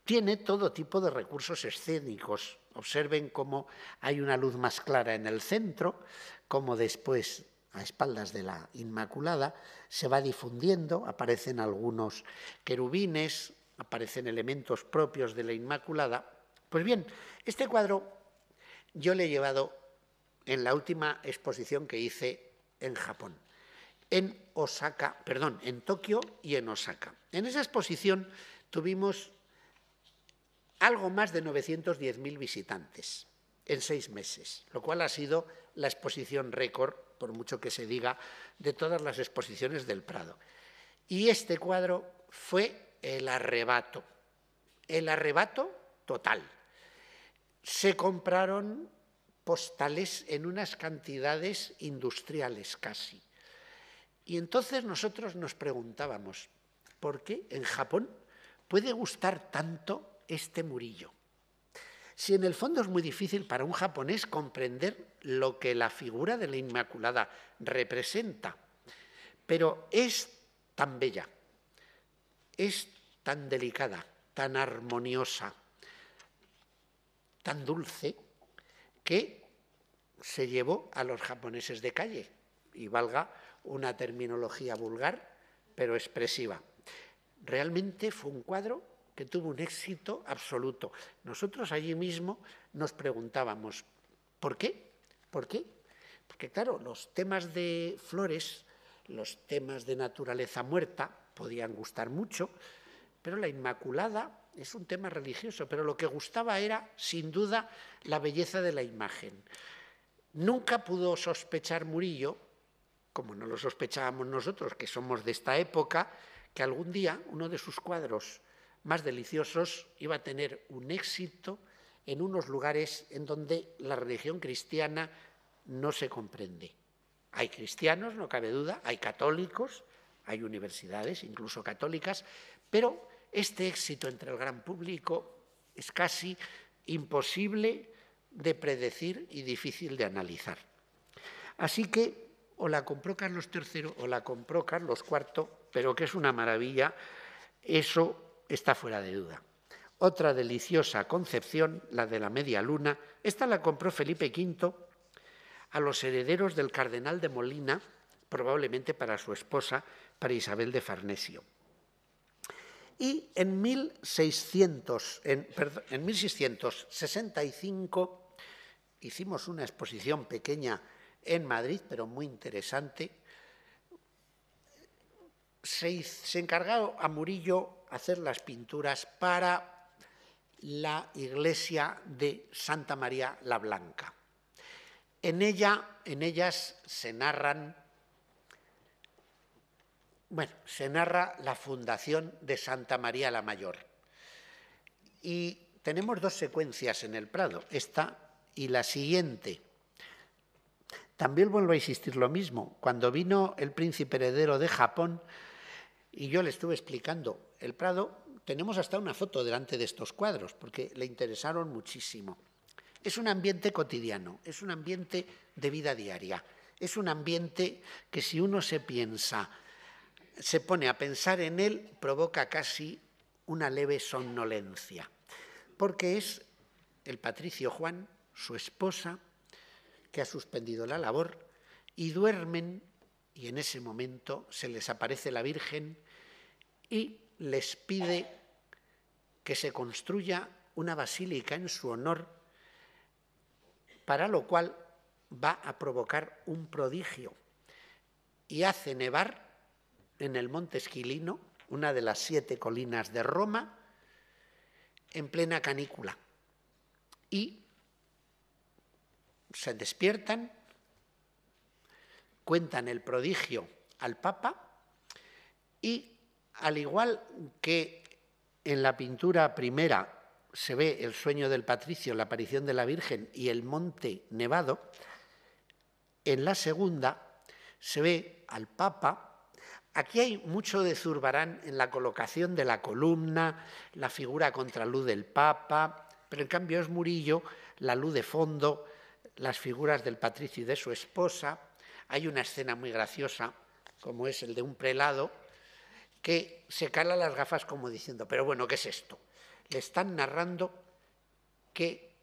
tiene todo tipo de recursos escénicos. Observen cómo hay una luz más clara en el centro, cómo después, a espaldas de la Inmaculada, se va difundiendo, aparecen algunos querubines, aparecen elementos propios de la Inmaculada. Pues bien, este cuadro yo le he llevado en la última exposición que hice en Japón, en Tokio y en Osaka. En esa exposición tuvimos algo más de 910.000 visitantes en 6 meses, lo cual ha sido la exposición récord, por mucho que se diga, de todas las exposiciones del Prado. Y este cuadro fue el arrebato total. Se compraron postales en unas cantidades industriales casi. Y entonces nosotros nos preguntábamos, ¿por qué en Japón puede gustar tanto este Murillo? Si en el fondo es muy difícil para un japonés comprender lo que la figura de la Inmaculada representa, pero es tan bella, es tan delicada, tan armoniosa, tan dulce, que se llevó a los japoneses de calle, y valga una terminología vulgar, pero expresiva. Realmente fue un cuadro que tuvo un éxito absoluto. Nosotros allí mismo nos preguntábamos, ¿por qué? ¿Por qué? Porque claro, los temas de flores, los temas de naturaleza muerta podían gustar mucho, pero la Inmaculada es un tema religioso, pero lo que gustaba era, sin duda, la belleza de la imagen. Nunca pudo sospechar Murillo, como no lo sospechábamos nosotros, que somos de esta época, que algún día uno de sus cuadros más deliciosos iba a tener un éxito en unos lugares en donde la religión cristiana no se comprende. Hay cristianos, no cabe duda, hay católicos, hay universidades, incluso católicas, pero este éxito entre el gran público es casi imposible de predecir y difícil de analizar. Así que o la compró Carlos III o la compró Carlos IV, pero que es una maravilla, eso está fuera de duda. Otra deliciosa concepción, la de la media luna, esta la compró Felipe V a los herederos del cardenal de Molina, probablemente para su esposa, para Isabel de Farnesio. Y en 1665 hicimos una exposición pequeña en Madrid, pero muy interesante. Se encargó a Murillo hacer las pinturas para la iglesia de Santa María la Blanca. En ellas se narra la fundación de Santa María la Mayor. Y tenemos 2 secuencias en el Prado, esta y la siguiente. También vuelvo a insistir lo mismo. Cuando vino el príncipe heredero de Japón y yo le estuve explicando el Prado, tenemos hasta una foto delante de estos cuadros porque le interesaron muchísimo. Es un ambiente cotidiano, es un ambiente de vida diaria, es un ambiente que si uno se pone a pensar en él, provoca casi una leve somnolencia, porque es el patricio Juan, su esposa, que ha suspendido la labor, y duermen, y en ese momento se les aparece la Virgen y les pide que se construya una basílica en su honor, para lo cual va a provocar un prodigio y hace nevar en el Monte Esquilino, una de las 7 colinas de Roma, en plena canícula. Y se despiertan, cuentan el prodigio al Papa y, al igual que en la pintura primera se ve el sueño del patricio, la aparición de la Virgen y el monte nevado, en la segunda se ve al Papa. Aquí hay mucho de Zurbarán en la colocación de la columna, la figura contraluz del Papa, pero en cambio es Murillo la luz de fondo, las figuras del patricio y de su esposa. Hay una escena muy graciosa, como es el de un prelado, que se cala las gafas como diciendo, pero bueno, ¿qué es esto? Le están narrando que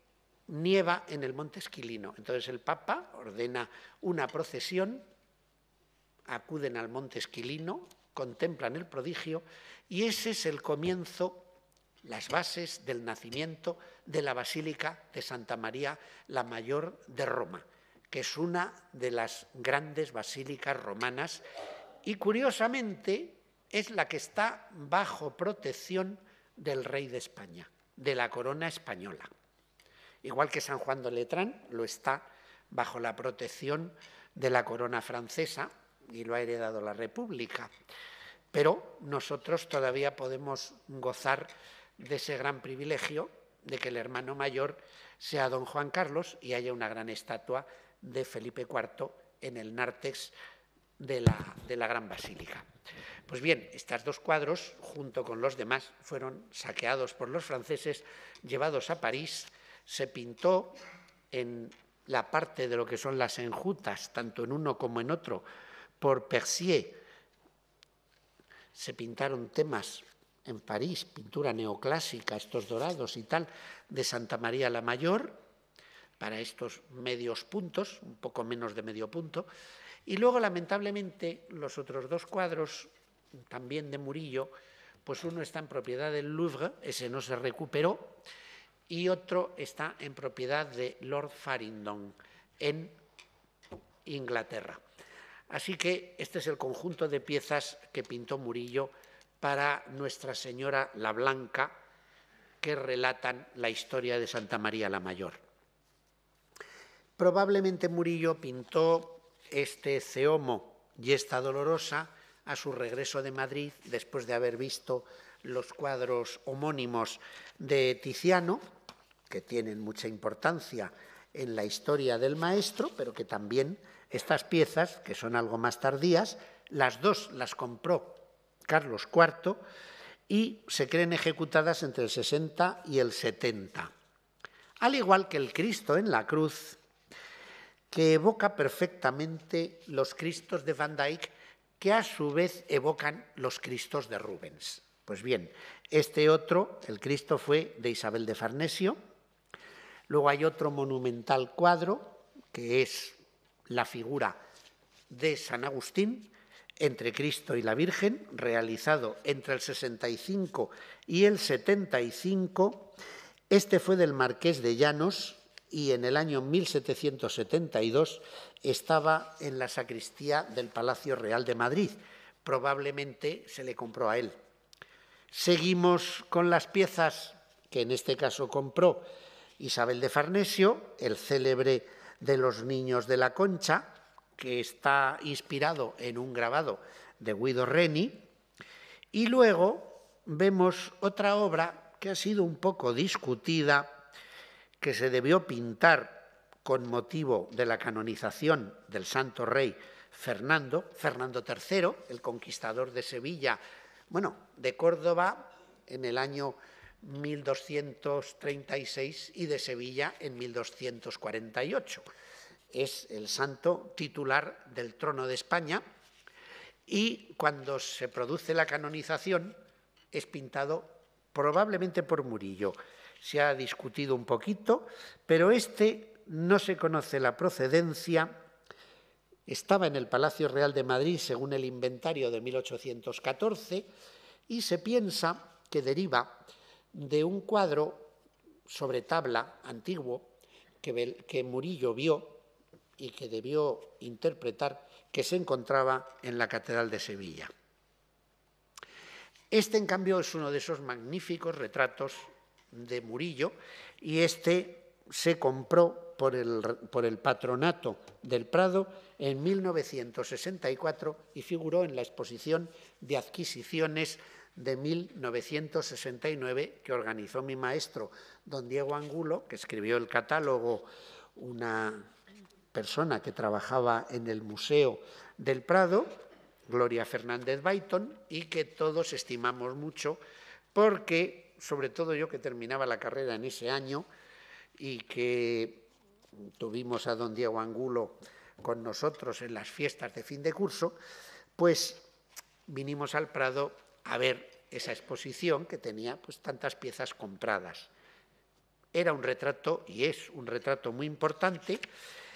nieva en el Monte Esquilino. Entonces el Papa ordena una procesión, acuden al Monte Esquilino, contemplan el prodigio y ese es el comienzo, las bases del nacimiento de la Basílica de Santa María la Mayor de Roma, que es una de las grandes basílicas romanas y, curiosamente, es la que está bajo protección del rey de España, de la corona española. Igual que San Juan de Letrán lo está bajo la protección de la corona francesa y lo ha heredado la República. Pero nosotros todavía podemos gozar de ese gran privilegio de que el hermano mayor sea don Juan Carlos y haya una gran estatua de Felipe IV en el nártex de la Gran Basílica. Pues bien, estos dos cuadros, junto con los demás, fueron saqueados por los franceses, llevados a París. Se pintó en la parte de lo que son las enjutas, tanto en uno como en otro, por Percier. Se pintaron temas en París, pintura neoclásica, estos dorados y tal, de Santa María la Mayor, para estos medios puntos, un poco menos de medio punto. Y luego, lamentablemente, los otros dos cuadros, también de Murillo, pues uno está en propiedad del Louvre, ese no se recuperó, y otro está en propiedad de Lord Farringdon, en Inglaterra. Así que este es el conjunto de piezas que pintó Murillo para Nuestra Señora la Blanca, que relatan la historia de Santa María la Mayor. Probablemente Murillo pintó este Ceomo y esta Dolorosa a su regreso de Madrid, después de haber visto los cuadros homónimos de Tiziano, que tienen mucha importancia en la historia del maestro, pero que también estas piezas, que son algo más tardías, las dos las compró Carlos IV y se creen ejecutadas entre el 60 y el 70. Al igual que el Cristo en la cruz, que evoca perfectamente los Cristos de Van Dyck, que a su vez evocan los Cristos de Rubens. Pues bien, este otro, el Cristo, fue de Isabel de Farnesio. Luego hay otro monumental cuadro, que es la figura de San Agustín, entre Cristo y la Virgen, realizado entre el 65 y el 75. Este fue del Marqués de Llanos y en el año 1772 estaba en la sacristía del Palacio Real de Madrid. Probablemente se le compró a él. Seguimos con las piezas que en este caso compró Isabel de Farnesio, el célebre de los niños de la Concha, que está inspirado en un grabado de Guido Reni. Y luego vemos otra obra que ha sido un poco discutida, que se debió pintar con motivo de la canonización del santo rey Fernando III, el conquistador de Sevilla, de Córdoba en el año 1236 y de Sevilla en 1248. Es el santo titular del trono de España y cuando se produce la canonización es pintado probablemente por Murillo. Se ha discutido un poquito, pero este no se conoce la procedencia. Estaba en el Palacio Real de Madrid según el inventario de 1814 y se piensa que deriva de un cuadro sobre tabla antiguo que Murillo vio y que debió interpretar, que se encontraba en la Catedral de Sevilla. Este, en cambio, es uno de esos magníficos retratos de Murillo y este se compró por el Patronato del Prado en 1964 y figuró en la exposición de adquisiciones de 1969 que organizó mi maestro, don Diego Angulo, que escribió el catálogo, una persona que trabajaba en el Museo del Prado, Gloria Fernández Bayton, y que todos estimamos mucho porque, sobre todo yo que terminaba la carrera en ese año y que tuvimos a don Diego Angulo con nosotros en las fiestas de fin de curso, pues vinimos al Prado a ver esa exposición que tenía pues tantas piezas compradas. Era un retrato, y es un retrato muy importante,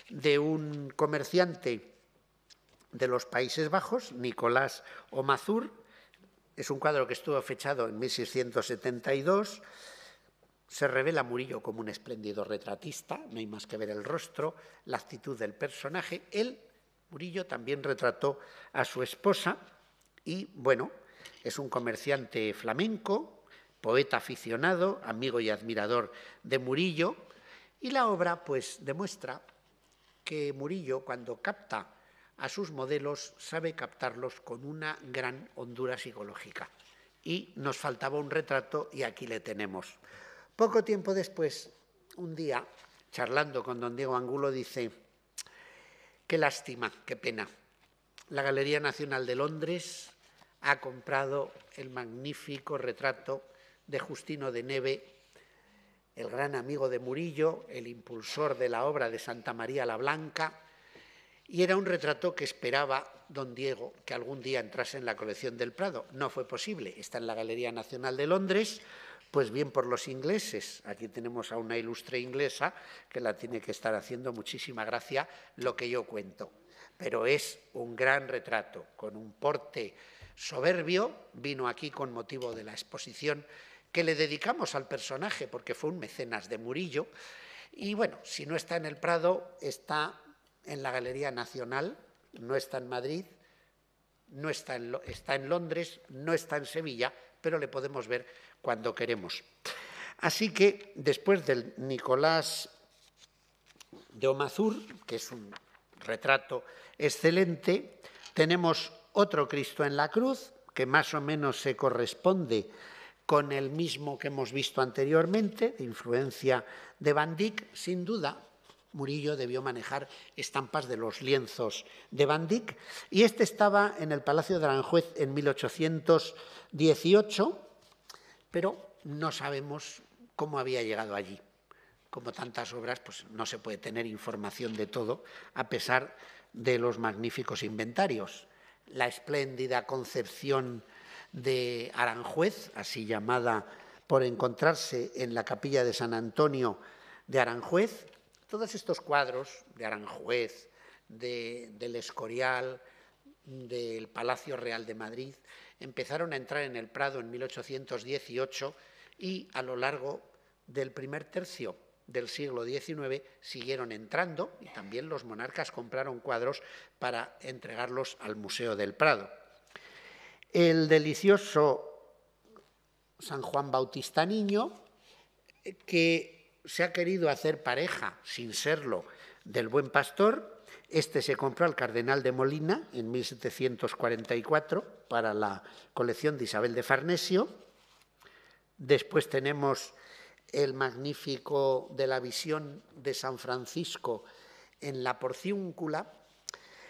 de un comerciante de los Países Bajos, Nicolás Omazur. Es un cuadro que estuvo fechado en 1672. se revela Murillo como un espléndido retratista, no hay más que ver el rostro, la actitud del personaje. Él, Murillo, también retrató a su esposa y, bueno, es un comerciante flamenco, poeta aficionado, amigo y admirador de Murillo, y la obra, pues, demuestra que Murillo, cuando capta a sus modelos, sabe captarlos con una gran hondura psicológica. Y nos faltaba un retrato y aquí le tenemos. Poco tiempo después, un día, charlando con don Diego Angulo, dice: qué lástima, qué pena. La Galería Nacional de Londres ha comprado el magnífico retrato de Justino de Neve, el gran amigo de Murillo, el impulsor de la obra de Santa María la Blanca, y era un retrato que esperaba don Diego que algún día entrase en la colección del Prado. No fue posible, está en la Galería Nacional de Londres, pues bien por los ingleses. Aquí tenemos a una ilustre inglesa que la tiene que estar haciendo muchísima gracia lo que yo cuento. Pero es un gran retrato, con un porte soberbio. Vino aquí con motivo de la exposición que le dedicamos al personaje, porque fue un mecenas de Murillo. Y bueno, si no está en el Prado, está en la Galería Nacional, no está en Madrid, no está en Londres, no está en Sevilla, pero le podemos ver cuando queremos. Así que después del Nicolás de Omazur, que es un retrato excelente, tenemos otro Cristo en la cruz, que más o menos se corresponde con el mismo que hemos visto anteriormente, de influencia de Van Dyck. Sin duda, Murillo debió manejar estampas de los lienzos de Van Dyck, y este estaba en el Palacio de Aranjuez en 1818, pero no sabemos cómo había llegado allí. Como tantas obras, pues no se puede tener información de todo, a pesar de los magníficos inventarios. La espléndida concepción de Aranjuez, así llamada por encontrarse en la capilla de San Antonio de Aranjuez. Todos estos cuadros de Aranjuez, del Escorial, del Palacio Real de Madrid, empezaron a entrar en el Prado en 1818 y a lo largo del primer tercio del siglo XIX siguieron entrando, y también los monarcas compraron cuadros para entregarlos al Museo del Prado. El delicioso San Juan Bautista Niño, que se ha querido hacer pareja, sin serlo, del Buen Pastor. Este se compró al cardenal de Molina en 1744 para la colección de Isabel de Farnesio. Después tenemos el magnífico de la visión de San Francisco en la Porciúncula.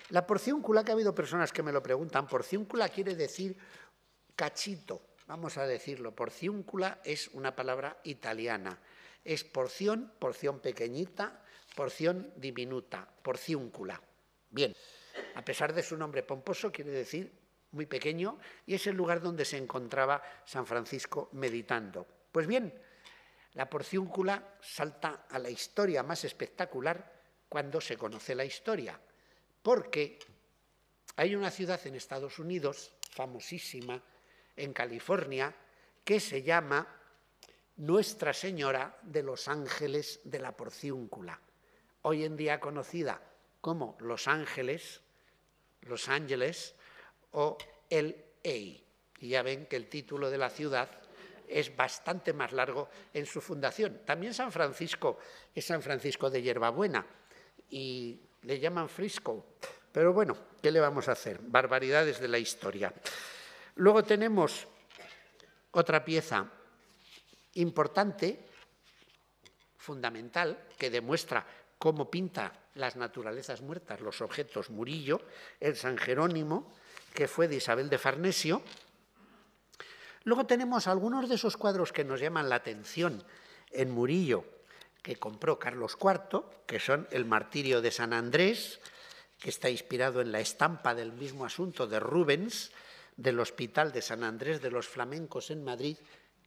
La Porciúncula, que ha habido personas que me lo preguntan, Porciúncula quiere decir cachito, vamos a decirlo. Porciúncula es una palabra italiana. Es porción, porción pequeñita, porción diminuta, porciúncula. Bien, a pesar de su nombre pomposo, quiere decir muy pequeño, y es el lugar donde se encontraba San Francisco meditando. Pues bien, la porciúncula salta a la historia más espectacular cuando se conoce la historia, porque hay una ciudad en Estados Unidos, famosísima, en California, que se llama Nuestra Señora de los Ángeles de la Porciúncula, hoy en día conocida como Los Ángeles o LA. Y ya ven que el título de la ciudad es bastante más largo en su fundación. También San Francisco es San Francisco de Hierbabuena y le llaman Frisco. Pero bueno, ¿qué le vamos a hacer? Barbaridades de la historia. Luego tenemos otra pieza importante, fundamental, que demuestra cómo pinta las naturalezas muertas, los objetos, Murillo, el San Jerónimo, que fue de Isabel de Farnesio. Luego tenemos algunos de esos cuadros que nos llaman la atención en Murillo, que compró Carlos IV, que son el Martirio de San Andrés, que está inspirado en la estampa del mismo asunto de Rubens, del Hospital de San Andrés de los Flamencos en Madrid,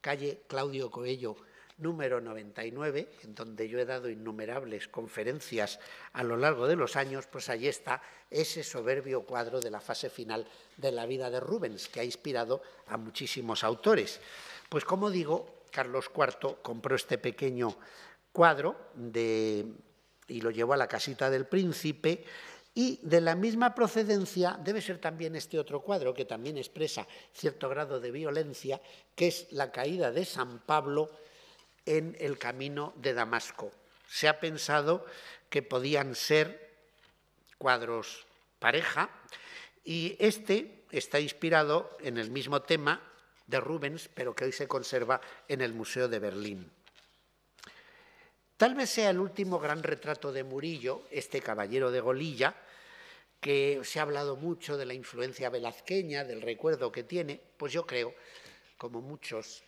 calle Claudio Coello, número 99, en donde yo he dado innumerables conferencias a lo largo de los años. Pues allí está ese soberbio cuadro de la fase final de la vida de Rubens, que ha inspirado a muchísimos autores. Pues como digo, Carlos IV compró este pequeño cuadro y lo llevó a la casita del príncipe, y de la misma procedencia debe ser también este otro cuadro que también expresa cierto grado de violencia, que es la caída de San Pablo en el camino de Damasco. Se ha pensado que podían ser cuadros pareja, y este está inspirado en el mismo tema de Rubens, pero que hoy se conserva en el Museo de Berlín. Tal vez sea el último gran retrato de Murillo, este Caballero de Golilla, que se ha hablado mucho de la influencia velazqueña, del recuerdo que tiene. Pues yo creo, como muchos,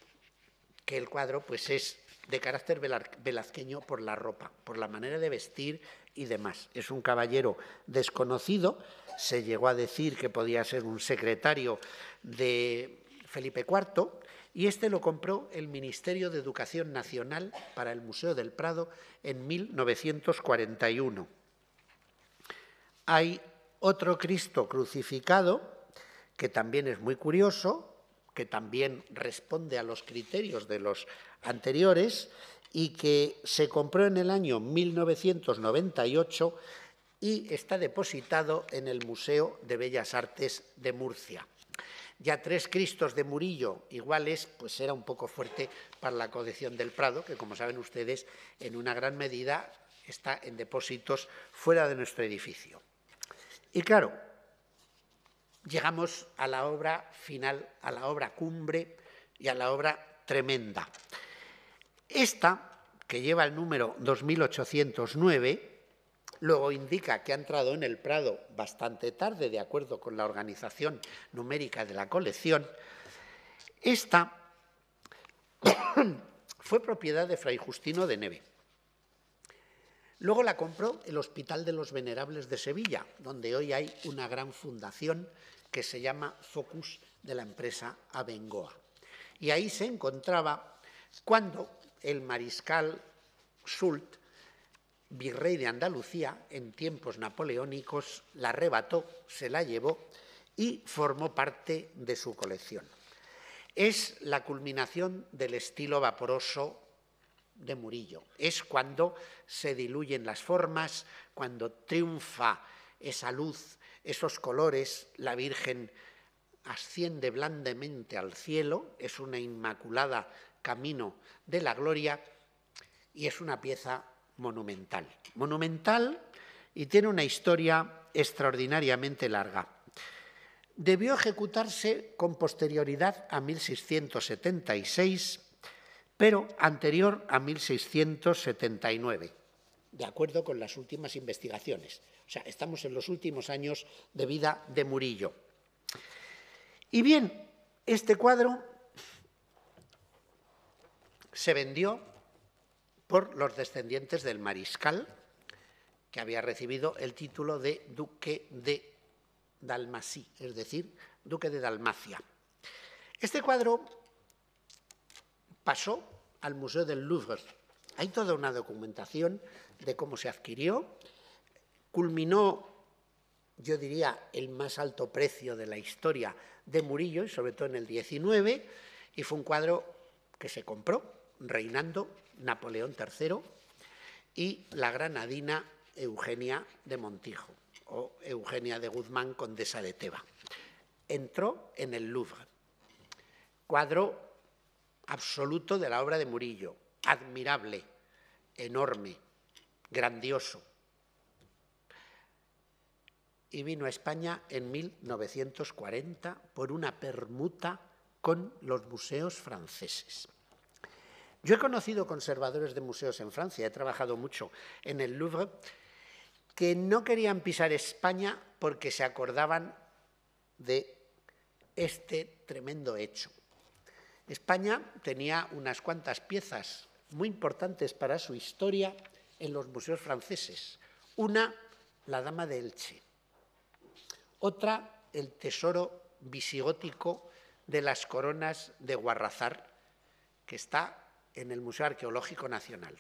que el cuadro pues es de carácter velazqueño por la ropa, por la manera de vestir y demás. Es un caballero desconocido, se llegó a decir que podía ser un secretario de Felipe IV, y este lo compró el Ministerio de Educación Nacional para el Museo del Prado en 1941. Hay otro Cristo crucificado, que también es muy curioso, que también responde a los criterios de los anteriores y que se compró en el año 1998 y está depositado en el Museo de Bellas Artes de Murcia. Ya 3 Cristos de Murillo iguales, pues era un poco fuerte para la colección del Prado, que como saben ustedes, en una gran medida está en depósitos fuera de nuestro edificio. Y claro, llegamos a la obra final, a la obra cumbre y a la obra tremenda. Esta, que lleva el número 2809, luego indica que ha entrado en el Prado bastante tarde, de acuerdo con la organización numérica de la colección. Esta fue propiedad de Fray Justino de Neve. Luego la compró el Hospital de los Venerables de Sevilla, donde hoy hay una gran fundación que se llama Focus, de la empresa Abengoa. Y ahí se encontraba cuando el mariscal Soult, virrey de Andalucía, en tiempos napoleónicos, la arrebató, se la llevó y formó parte de su colección. Es la culminación del estilo vaporoso de Murillo. Es cuando se diluyen las formas, cuando triunfa esa luz, esos colores, la Virgen asciende blandamente al cielo, es una inmaculada camino de la gloria y es una pieza monumental. Monumental, y tiene una historia extraordinariamente larga. Debió ejecutarse con posterioridad a 1676, pero anterior a 1679, de acuerdo con las últimas investigaciones. O sea, estamos en los últimos años de vida de Murillo. Y bien, este cuadro se vendió por los descendientes del mariscal, que había recibido el título de duque de Dalmacia, es decir, duque de Dalmacia. Este cuadro pasó al Museo del Louvre. Hay toda una documentación de cómo se adquirió. Culminó, yo diría, el más alto precio de la historia de Murillo, y sobre todo en el 19, y fue un cuadro que se compró reinando Napoleón III y la granadina Eugenia de Montijo, o Eugenia de Guzmán, condesa de Teba. Entró en el Louvre. Cuadro absoluto de la obra de Murillo, admirable, enorme, grandioso. Y vino a España en 1940 por una permuta con los museos franceses. Yo he conocido conservadores de museos en Francia, he trabajado mucho en el Louvre, que no querían pisar España porque se acordaban de este tremendo hecho. España tenía unas cuantas piezas muy importantes para su historia en los museos franceses. Una, la Dama de Elche. Otra, el tesoro visigótico de las coronas de Guarrazar, que está en el Museo Arqueológico Nacional,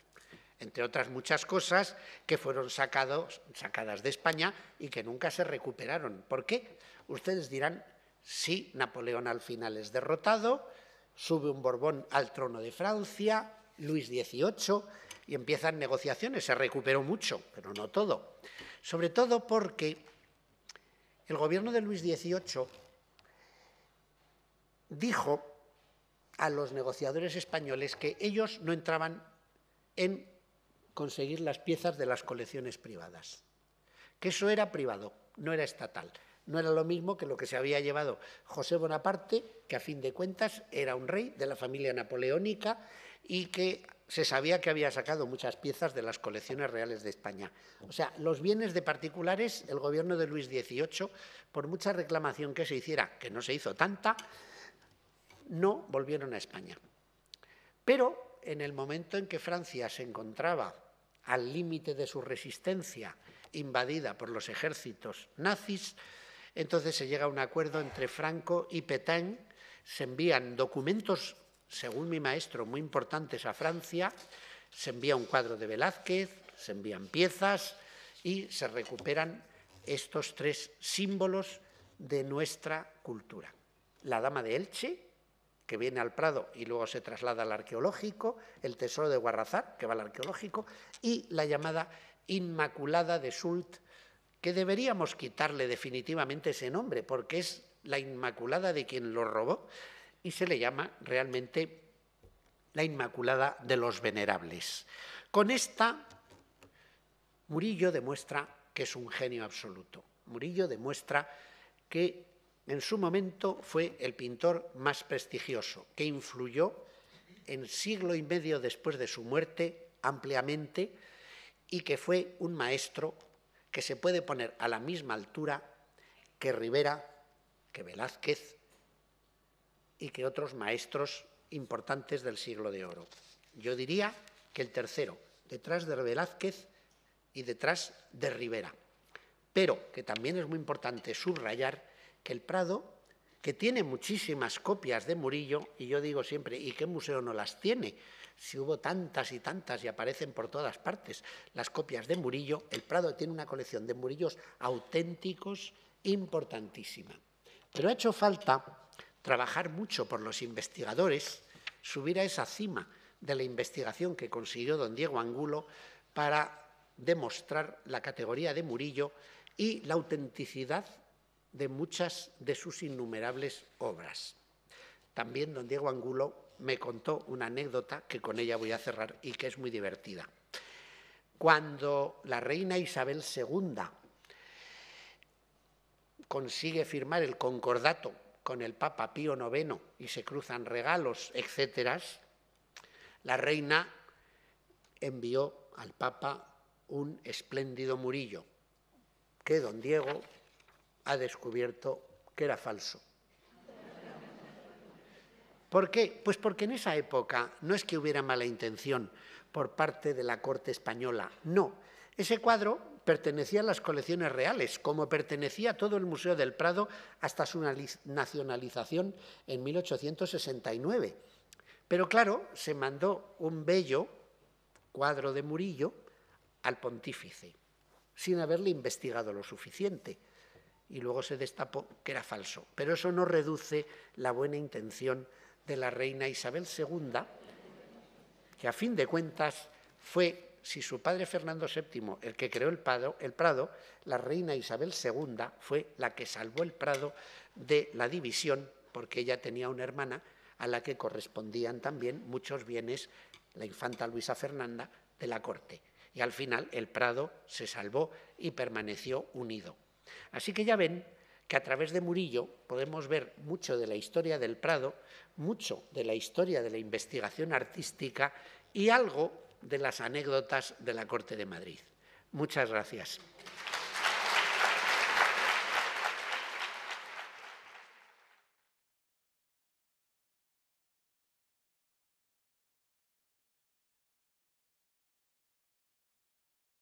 entre otras muchas cosas que fueron sacadas de España y que nunca se recuperaron. ¿Por qué? Ustedes dirán, sí, Napoleón al final es derrotado, sube un Borbón al trono de Francia, Luis XVIII, y empiezan negociaciones. Se recuperó mucho, pero no todo. Sobre todo porque el gobierno de Luis XVIII dijo a los negociadores españoles que ellos no entraban en conseguir las piezas de las colecciones privadas, que eso era privado, no era estatal. No era lo mismo que lo que se había llevado José Bonaparte, que a fin de cuentas era un rey de la familia napoleónica y que se sabía que había sacado muchas piezas de las colecciones reales de España. O sea, los bienes de particulares, el gobierno de Luis XVIII, por mucha reclamación que se hiciera, que no se hizo tanta, no volvieron a España. Pero en el momento en que Francia se encontraba al límite de su resistencia, invadida por los ejércitos nazis, entonces se llega a un acuerdo entre Franco y Pétain, se envían documentos, según mi maestro, muy importantes a Francia, se envía un cuadro de Velázquez, se envían piezas y se recuperan estos tres símbolos de nuestra cultura. La Dama de Elche, que viene al Prado y luego se traslada al arqueológico, el Tesoro de Guarrazar, que va al arqueológico, y la llamada Inmaculada de Soult, que deberíamos quitarle definitivamente ese nombre, porque es la Inmaculada de quien lo robó, y se le llama realmente la Inmaculada de los Venerables. Con esta, Murillo demuestra que es un genio absoluto. Murillo demuestra que en su momento fue el pintor más prestigioso, que influyó en siglo y medio después de su muerte ampliamente y que fue un maestro que se puede poner a la misma altura que Rivera, que Velázquez y que otros maestros importantes del siglo de oro. Yo diría que el tercero, detrás de Velázquez y detrás de Rivera. Pero que también es muy importante subrayar que el Prado, que tiene muchísimas copias de Murillo, y yo digo siempre, ¿y qué museo no las tiene? Si hubo tantas y tantas y aparecen por todas partes las copias de Murillo, el Prado tiene una colección de Murillos auténticos importantísima. Pero ha hecho falta trabajar mucho por los investigadores, subir a esa cima de la investigación que consiguió don Diego Angulo para demostrar la categoría de Murillo y la autenticidad de muchas de sus innumerables obras. También don Diego Angulo me contó una anécdota que con ella voy a cerrar y que es muy divertida. Cuando la reina Isabel II consigue firmar el concordato con el Papa Pío IX y se cruzan regalos, etcétera, la reina envió al Papa un espléndido Murillo que don Diego ha descubierto que era falso. ¿Por qué? Pues porque en esa época no es que hubiera mala intención por parte de la corte española, no. Ese cuadro pertenecía a las colecciones reales, como pertenecía todo el Museo del Prado hasta su nacionalización en 1869. Pero claro, se mandó un bello cuadro de Murillo al pontífice, sin haberle investigado lo suficiente. Y luego se destapó que era falso. Pero eso no reduce la buena intención de la reina Isabel II, que a fin de cuentas fue, si su padre Fernando VII, el que creó el Prado, la reina Isabel II fue la que salvó el Prado de la división, porque ella tenía una hermana a la que correspondían también muchos bienes, la infanta Luisa Fernanda, de la corte. Y al final el Prado se salvó y permaneció unido. Así que ya ven que a través de Murillo podemos ver mucho de la historia del Prado, mucho de la historia de la investigación artística y algo de las anécdotas de la Corte de Madrid. Muchas gracias.